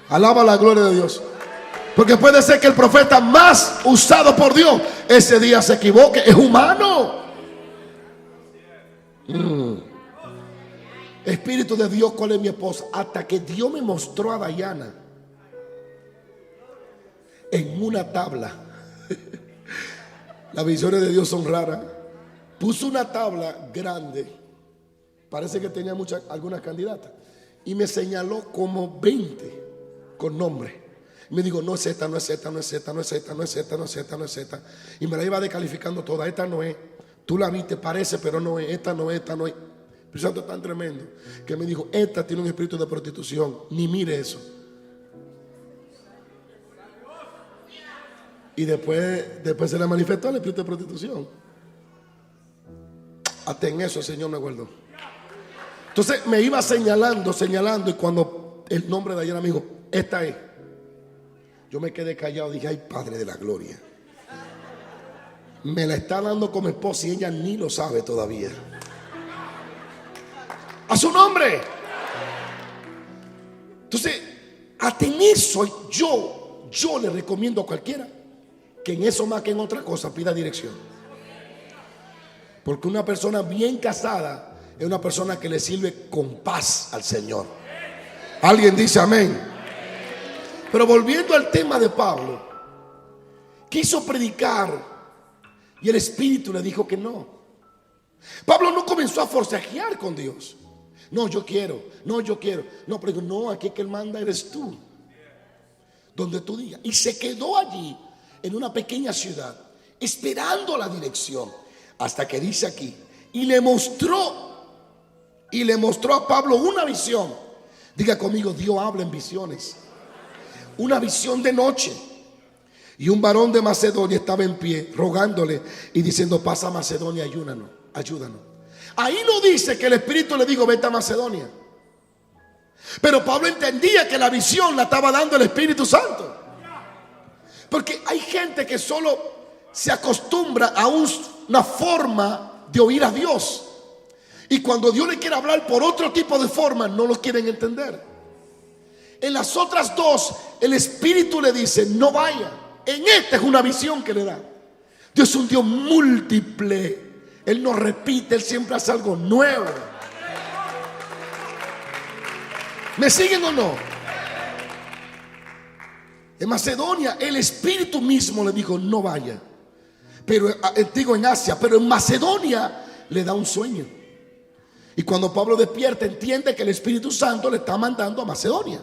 Alaba la gloria de Dios. Porque puede ser que el profeta más usado por Dios ese día se equivoque. Es humano. Espíritu de Dios, ¿cuál es mi esposa? Hasta que Dios me mostró a Dayana en una tabla. Las visiones de Dios son raras. Puso una tabla grande. Parece que tenía algunas candidatas. Y me señaló como 20 con nombre. Y me dijo, no es esta, no es esta, no es esta, no es esta, no es esta, no es esta, no es esta. Y me la iba descalificando toda. Esta no es. Tú la viste, parece, pero no es. Esta no es, esta no es. El Santo es tan tremendo que me dijo, esta tiene un espíritu de prostitución. Ni mire eso. Y después se le manifestó el espíritu de prostitución. Hasta en eso el Señor me guardó. Entonces me iba señalando. Y cuando el nombre de Dayana me dijo, esta es. Yo me quedé callado. Dije, ay, Padre de la gloria. Me la está dando como esposa y ella ni lo sabe todavía. A su nombre. Entonces, hasta en eso yo le recomiendo a cualquiera que en eso más que en otra cosa pida dirección. Porque una persona bien casada es una persona que le sirve con paz al Señor. Alguien dice amén. Pero volviendo al tema de Pablo, quiso predicar y el Espíritu le dijo que no. Pablo no comenzó a forcejear con Dios. No, yo quiero. No, yo quiero. No, pero digo, no, aquí que el manda eres tú. Donde tú digas. Y se quedó allí en una pequeña ciudad esperando la dirección. Hasta que dice aquí. Y le mostró a Pablo una visión. Diga conmigo, Dios habla en visiones. Una visión de noche. Y un varón de Macedonia estaba en pie rogándole y diciendo, pasa a Macedonia, ayúdanos. Ahí no dice que el Espíritu le dijo, vete a Macedonia. Pero Pablo entendía que la visión la estaba dando el Espíritu Santo. Porque hay gente que solo se acostumbra a una forma de oír a Dios. Y cuando Dios le quiere hablar por otro tipo de forma, no lo quieren entender. En las otras dos, el Espíritu le dice, no vaya. En esta es una visión que le da. Dios es un Dios múltiple. Él no repite, Él siempre hace algo nuevo. ¿Me siguen o no? En Macedonia, el Espíritu mismo le dijo, no vaya. Pero digo en Asia, pero en Macedonia le da un sueño. Y cuando Pablo despierta, entiende que el Espíritu Santo le está mandando a Macedonia.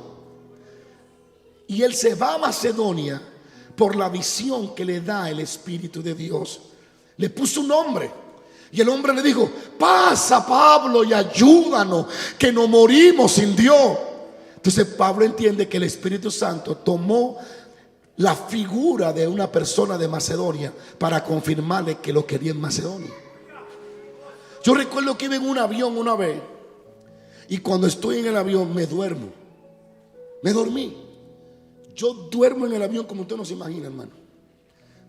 Y él se va a Macedonia por la visión que le da el Espíritu de Dios. Le puso un nombre. Y el hombre le dijo, pasa Pablo y ayúdanos, que nos morimos sin Dios. Entonces Pablo entiende que el Espíritu Santo tomó la figura de una persona de Macedonia para confirmarle que lo quería en Macedonia. Yo recuerdo que iba en un avión una vez, y cuando estoy en el avión me duermo. Me dormí. Yo duermo en el avión como usted no se imagina, hermano.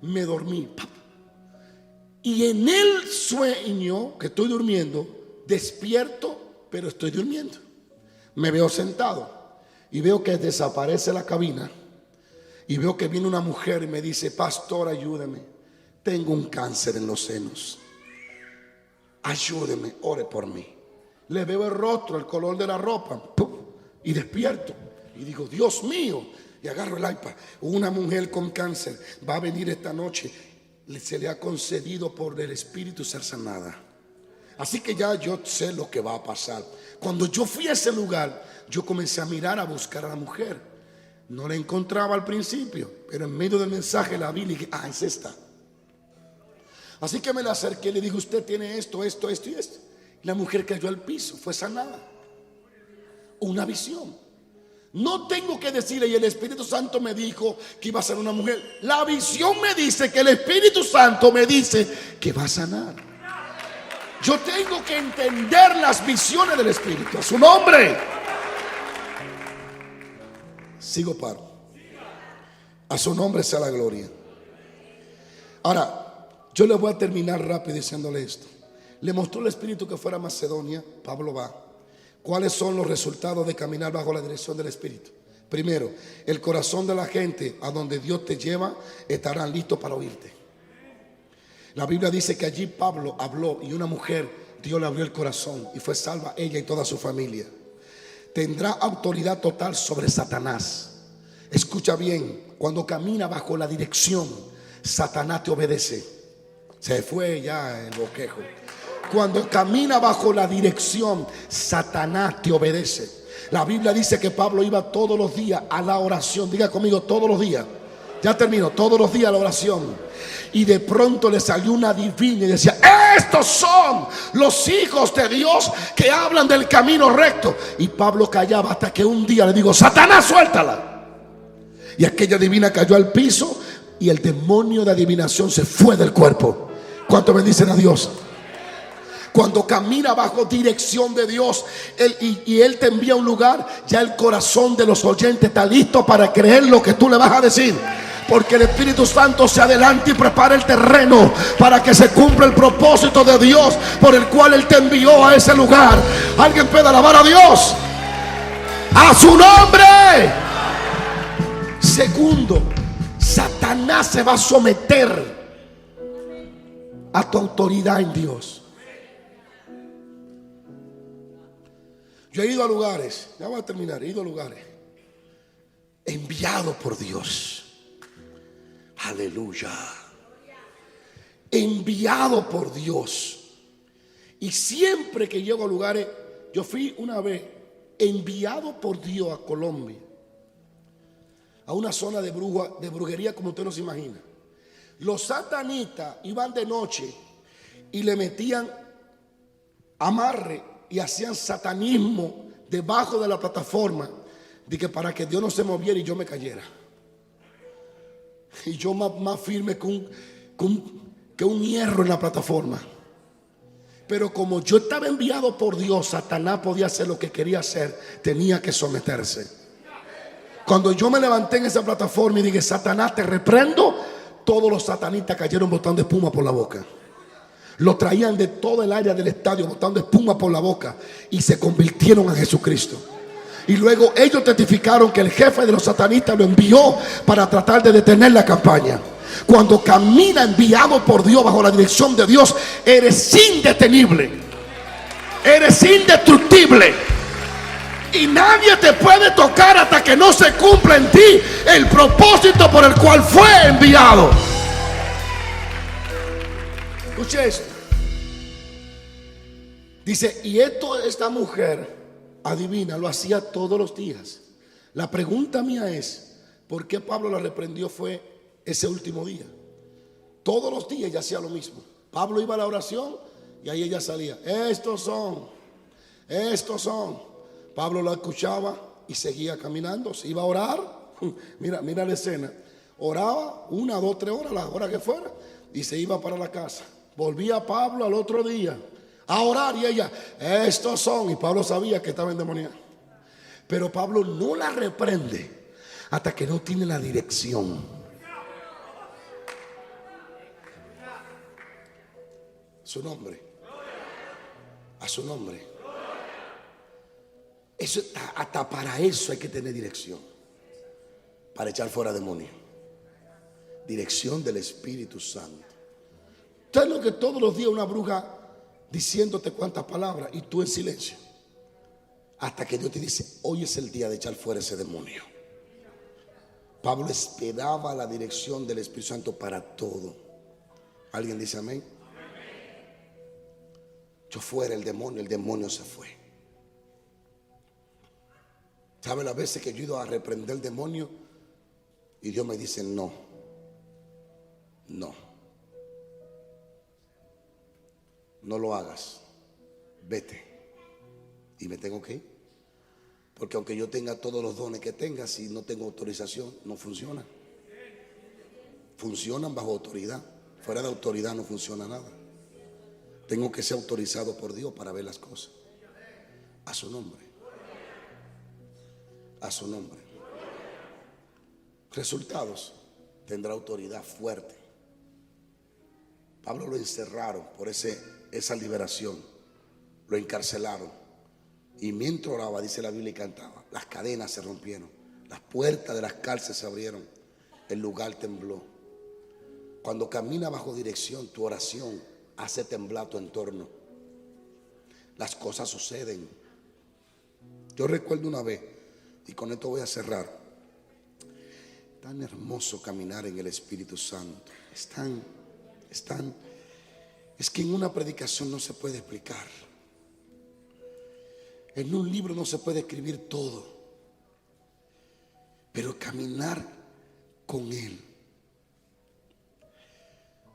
Me dormí. Y en el sueño que estoy durmiendo, despierto, pero estoy durmiendo. Me veo sentado y veo que desaparece la cabina. Y veo que viene una mujer y me dice, pastor, ayúdeme. Tengo un cáncer en los senos. Ayúdeme, ore por mí. Le veo el rostro, el color de la ropa, ¡pum! Y despierto. Y digo, Dios mío. Y agarro el iPad. Una mujer con cáncer va a venir esta noche. Se le ha concedido por el Espíritu ser sanada. Así que ya yo sé lo que va a pasar. Cuando yo fui a ese lugar, yo comencé a mirar, a buscar a la mujer. No la encontraba al principio, pero en medio del mensaje la vi y dije, es esta. Así que me la acerqué y le dije, usted tiene esto, esto, esto y esto. Y la mujer cayó al piso, fue sanada. Una visión. No tengo que decirle, y el Espíritu Santo me dijo que iba a ser una mujer. La visión me dice que el Espíritu Santo me dice que va a sanar. Yo tengo que entender las visiones del Espíritu. A su nombre. Sigo paro. A su nombre sea la gloria. Ahora, yo le voy a terminar rápido diciéndole esto. Le mostró el Espíritu que fuera a Macedonia. Pablo va. ¿Cuáles son los resultados de caminar bajo la dirección del Espíritu? Primero, el corazón de la gente a donde Dios te lleva estarán listos para oírte. La Biblia dice que allí Pablo habló y una mujer, Dios le abrió el corazón y fue salva ella y toda su familia. Tendrá autoridad total sobre Satanás. Escucha bien, cuando camina bajo la dirección, Satanás te obedece. Se fue ya el boquejo. Cuando camina bajo la dirección, Satanás te obedece. La Biblia dice que Pablo iba todos los días a la oración. Diga conmigo, todos los días. Ya termino, todos los días a la oración. Y de pronto le salió una divina y decía, estos son los hijos de Dios que hablan del camino recto. Y Pablo callaba hasta que un día le digo, Satanás, suéltala. Y aquella divina cayó al piso y el demonio de adivinación se fue del cuerpo. ¿Cuánto bendicen a Dios? Cuando camina bajo dirección de Dios, Él te envía a un lugar, ya el corazón de los oyentes está listo para creer lo que tú le vas a decir. Porque el Espíritu Santo se adelanta y prepara el terreno para que se cumpla el propósito de Dios por el cual Él te envió a ese lugar. Alguien puede alabar a Dios. A su nombre. Segundo, Satanás se va a someter a tu autoridad en Dios. Yo he ido a lugares, ya voy a terminar, he ido a lugares enviado por Dios. Aleluya. Enviado por Dios. Y siempre que llego a lugares, yo fui una vez enviado por Dios a Colombia, a una zona de brujería como usted no se imagina. Los satanistas iban de noche y le metían amarre y hacían satanismo debajo de la plataforma, de que para que Dios no se moviera y yo me cayera. Y yo más firme que un hierro en la plataforma. Pero como yo estaba enviado por Dios, Satanás podía hacer lo que quería hacer, tenía que someterse. Cuando yo me levanté en esa plataforma y dije, Satanás, te reprendo, todos los satanistas cayeron botando espuma por la boca. Lo traían de todo el área del estadio botando espuma por la boca y se convirtieron a Jesucristo. Y luego ellos testificaron que el jefe de los satanistas lo envió para tratar de detener la campaña. Cuando camina enviado por Dios bajo la dirección de Dios, eres indetenible, eres indestructible, y nadie te puede tocar hasta que no se cumpla en ti el propósito por el cual fue enviado. Escuche esto. Dice, y esta mujer, adivina, lo hacía todos los días. La pregunta mía es, ¿por qué Pablo la reprendió fue ese último día? Todos los días ella hacía lo mismo. Pablo iba a la oración y ahí ella salía. Estos son. Pablo la escuchaba y seguía caminando. Se iba a orar. Mira la escena. Oraba 1, 2, 3 horas, la hora que fuera, y se iba para la casa. Volvía Pablo al otro día a orar y ella, estos son. Y Pablo sabía que estaba endemoniada. Pero Pablo no la reprende hasta que no tiene la dirección. Su nombre. A su nombre. Eso, hasta para eso hay que tener dirección. Para echar fuera demonios. Dirección del Espíritu Santo. ¿Sabes lo que todos los días una bruja diciéndote cuántas palabras y tú en silencio? Hasta que Dios te dice, hoy es el día de echar fuera ese demonio. Pablo esperaba la dirección del Espíritu Santo para todo. ¿Alguien dice amén? Yo fuera el demonio se fue. ¿Sabe las veces que yo he ido a reprender el demonio y Dios me dice no? No lo hagas, vete. Y me tengo que ir. Porque aunque yo tenga todos los dones que tenga, si no tengo autorización, no funciona. Funcionan bajo autoridad. Fuera de autoridad no funciona nada. Tengo que ser autorizado por Dios para ver las cosas. A su nombre. A su nombre. Resultados. Tendrá autoridad fuerte. Pablo lo encerraron por esa liberación. Lo encarcelaron. Y mientras oraba, dice la Biblia, y cantaba, las cadenas se rompieron, las puertas de las cárceles se abrieron, el lugar tembló. Cuando camina bajo dirección, tu oración hace temblar tu entorno. Las cosas suceden. Yo recuerdo una vez, y con esto voy a cerrar, tan hermoso caminar en el Espíritu Santo. Es que en una predicación no se puede explicar. En un libro no se puede escribir todo. Pero caminar con Él.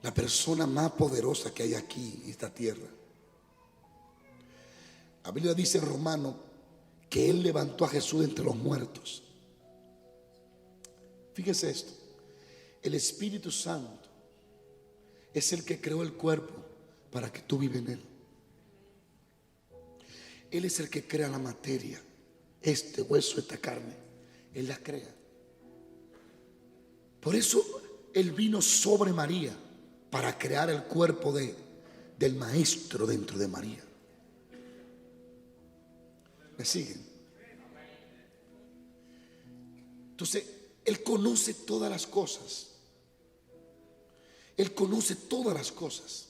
La persona más poderosa que hay aquí en esta tierra. La Biblia dice en Romanos que Él levantó a Jesús de entre los muertos. Fíjese esto. El Espíritu Santo es el que creó el cuerpo para que tú vivas en Él. Él es el que crea la materia. Este hueso, esta carne, Él la crea. Por eso Él vino sobre María para crear el cuerpo del Maestro dentro de María. ¿Me siguen? Entonces Él conoce todas las cosas. Él conoce todas las cosas.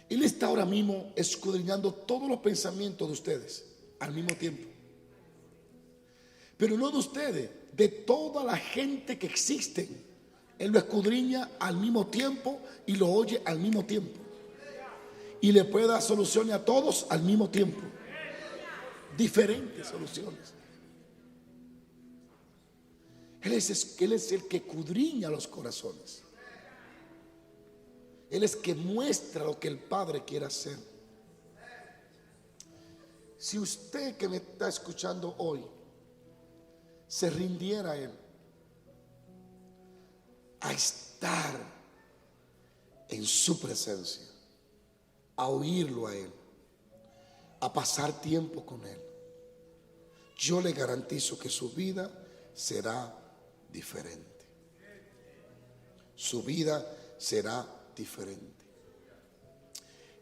Él está ahora mismo escudriñando todos los pensamientos de ustedes al mismo tiempo. Pero no de ustedes, de toda la gente que existe. Él lo escudriña al mismo tiempo y lo oye al mismo tiempo. Y le puede dar soluciones a todos al mismo tiempo. Diferentes soluciones. Él es el que escudriña los corazones. Él es que muestra lo que el Padre quiere hacer. Si usted que me está escuchando hoy se rindiera a Él, a estar en su presencia, a oírlo a Él, a pasar tiempo con Él, yo le garantizo que su vida será diferente. Su vida será diferente.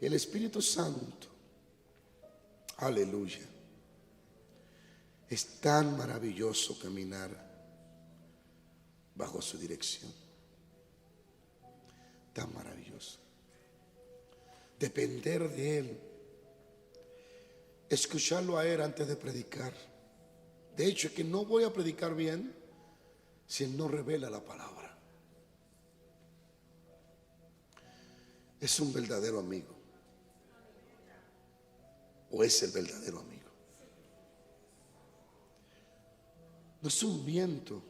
El Espíritu Santo, aleluya, es tan maravilloso caminar bajo su dirección. Tan maravilloso. Depender de Él. Escucharlo a Él antes de predicar. De hecho, es que no voy a predicar bien si Él no revela la palabra. Es un verdadero amigo. ¿O es el verdadero amigo? No es un viento.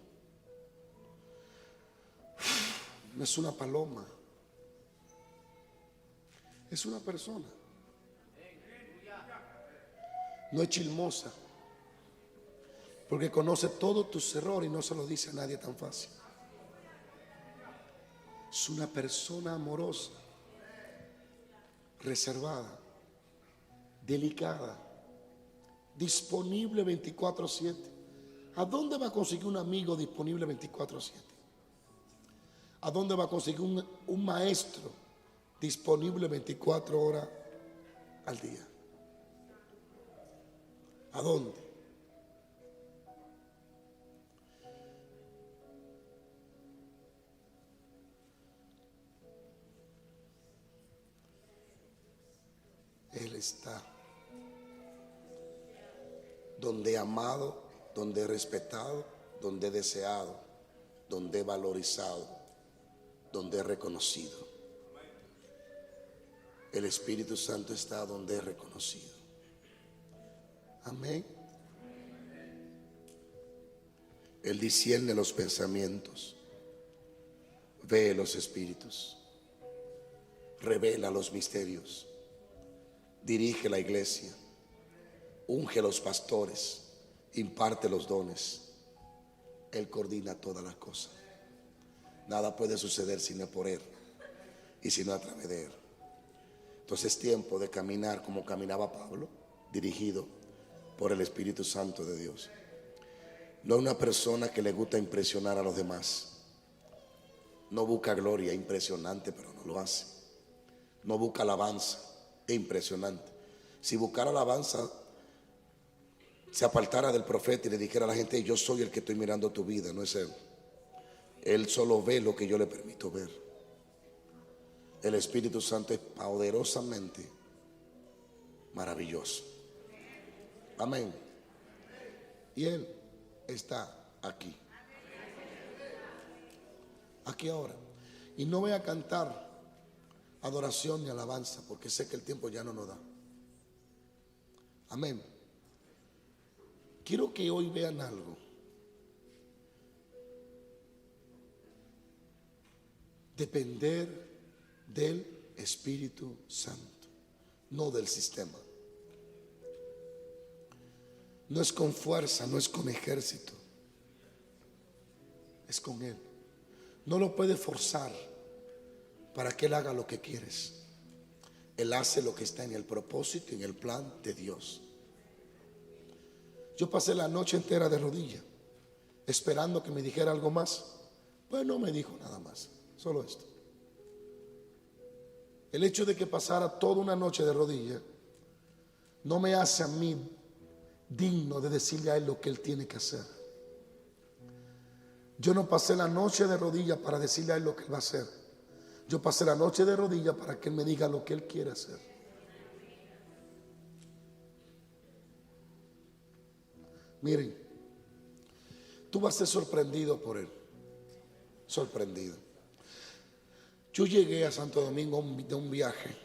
No es una paloma. Es una persona. No es chismosa, porque conoce todos tus errores y no se lo dice a nadie tan fácil. Es una persona amorosa, reservada, delicada, disponible 24/7. ¿A dónde va a conseguir un amigo disponible 24/7? ¿A dónde va a conseguir un maestro disponible 24 horas al día? ¿A dónde? Él está donde amado, donde respetado, donde deseado, donde valorizado, donde reconocido. El Espíritu Santo está donde es reconocido. Amén. Él discierne los pensamientos, ve los espíritus, revela los misterios, dirige la iglesia, unge los pastores, imparte los dones. Él coordina todas las cosas. Nada puede suceder si no es por Él y si no a través de Él. Entonces es tiempo de caminar como caminaba Pablo, dirigido por el Espíritu Santo de Dios. No es una persona que le gusta impresionar a los demás. No busca gloria, impresionante, pero no lo hace. No busca alabanza, es impresionante. Si buscara alabanza, se apartara del profeta y le dijera a la gente: yo soy el que estoy mirando tu vida, no es Él. Él solo ve lo que yo le permito ver. El Espíritu Santo es poderosamente maravilloso. Amén. Y Él está aquí. Aquí ahora. Y no voy a cantar adoración ni alabanza, porque sé que el tiempo ya no nos da. Amén. Quiero que hoy vean algo. Depender del Espíritu Santo, no del sistema. No es con fuerza, no es con ejército, es con Él. No lo puedes forzar para que Él haga lo que quieres. Él hace lo que está en el propósito y en el plan de Dios. Yo pasé la noche entera de rodillas, esperando que me dijera algo más. Pues no me dijo nada más, solo esto. El hecho de que pasara toda una noche de rodillas no me hace a mí digno de decirle a Él lo que Él tiene que hacer. Yo no pasé la noche de rodillas para decirle a Él lo que Él va a hacer. Yo pasé la noche de rodillas para que Él me diga lo que Él quiere hacer. Miren, tú vas a ser sorprendido por Él. Sorprendido. Yo llegué a Santo Domingo de un viaje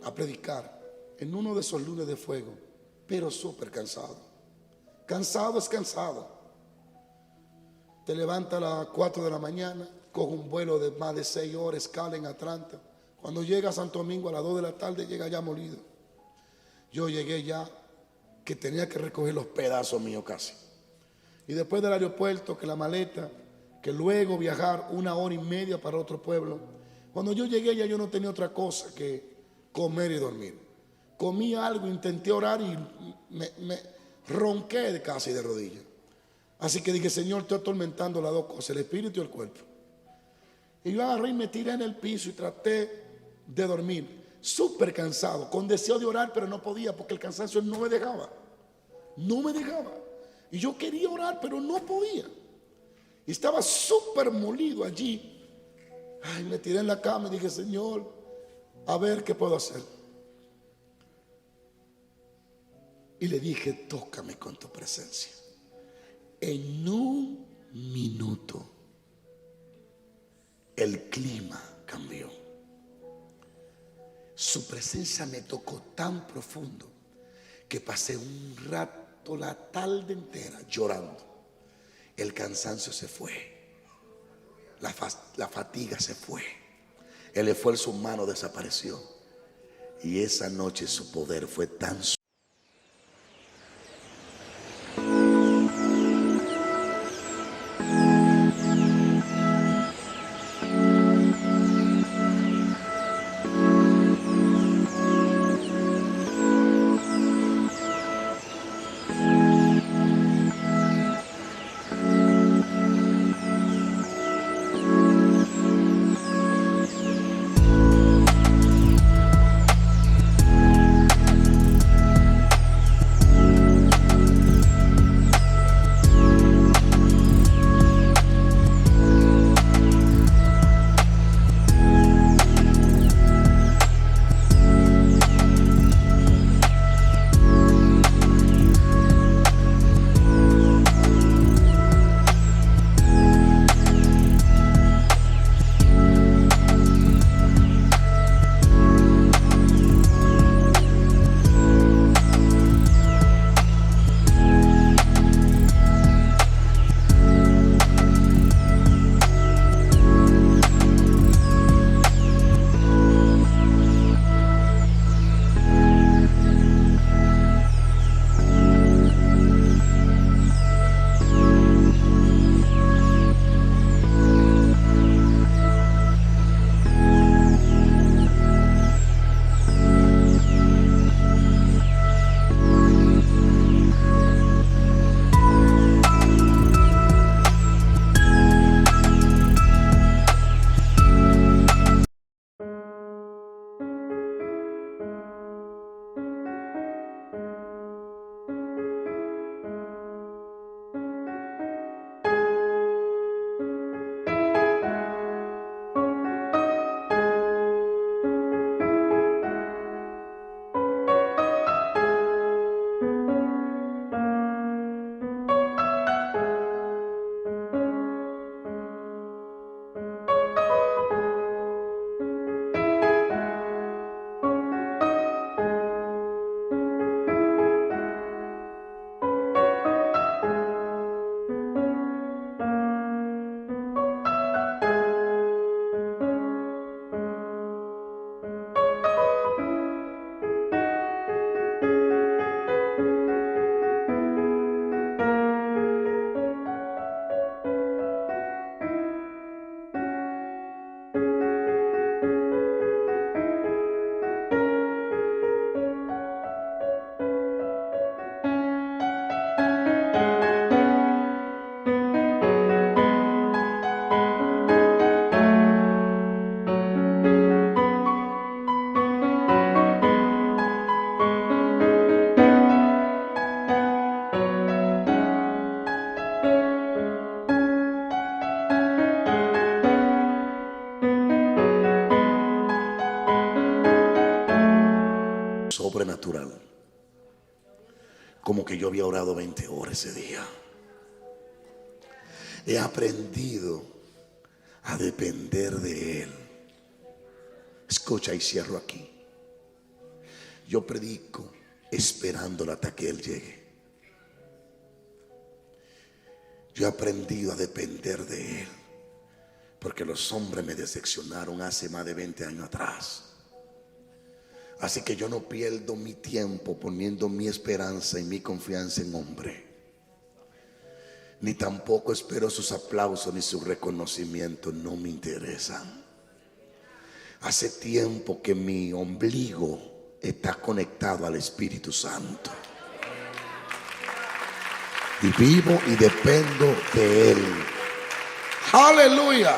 a predicar en uno de esos lunes de fuego, pero súper cansado. Cansado es cansado. Te levantas a las 4 de la mañana, coge un vuelo de más de 6 horas, escala en Atlanta. Cuando llega a Santo Domingo a las 2 de la tarde, llega ya molido. Yo llegué ya que tenía que recoger los pedazos míos casi. Y después del aeropuerto, que la maleta, que luego viajar 1 hora y media para otro pueblo. Cuando yo llegué ya yo no tenía otra cosa que comer y dormir. Comí algo, intenté orar y me ronqué de casi de rodillas. Así que dije: Señor, estoy atormentando las dos cosas, el espíritu y el cuerpo. Y yo agarré y me tiré en el piso y traté de dormir, súper cansado, con deseo de orar, pero no podía porque el cansancio no me dejaba. No me dejaba. Y yo quería orar, pero no podía. Y estaba súper molido allí. Ay, me tiré en la cama y dije, Señor, a ver qué puedo hacer. Y le dije, tócame con tu presencia. En un minuto el clima cambió. Su presencia me tocó tan profundo que pasé un rato, la tarde entera llorando. El cansancio se fue, la fatiga se fue, el esfuerzo humano desapareció. Y esa noche su poder fue tan sobrenatural, como que yo había orado 20 horas ese día. He aprendido a depender de Él. Escucha y cierro aquí. Yo predico esperándolo hasta que Él llegue. Yo he aprendido a depender de Él, porque los hombres me decepcionaron hace más de 20 años atrás. Así que yo no pierdo mi tiempo poniendo mi esperanza y mi confianza en hombre, ni tampoco espero sus aplausos ni su reconocimiento. No me interesan. Hace tiempo que mi ombligo está conectado al Espíritu Santo y vivo y dependo de Él. Aleluya.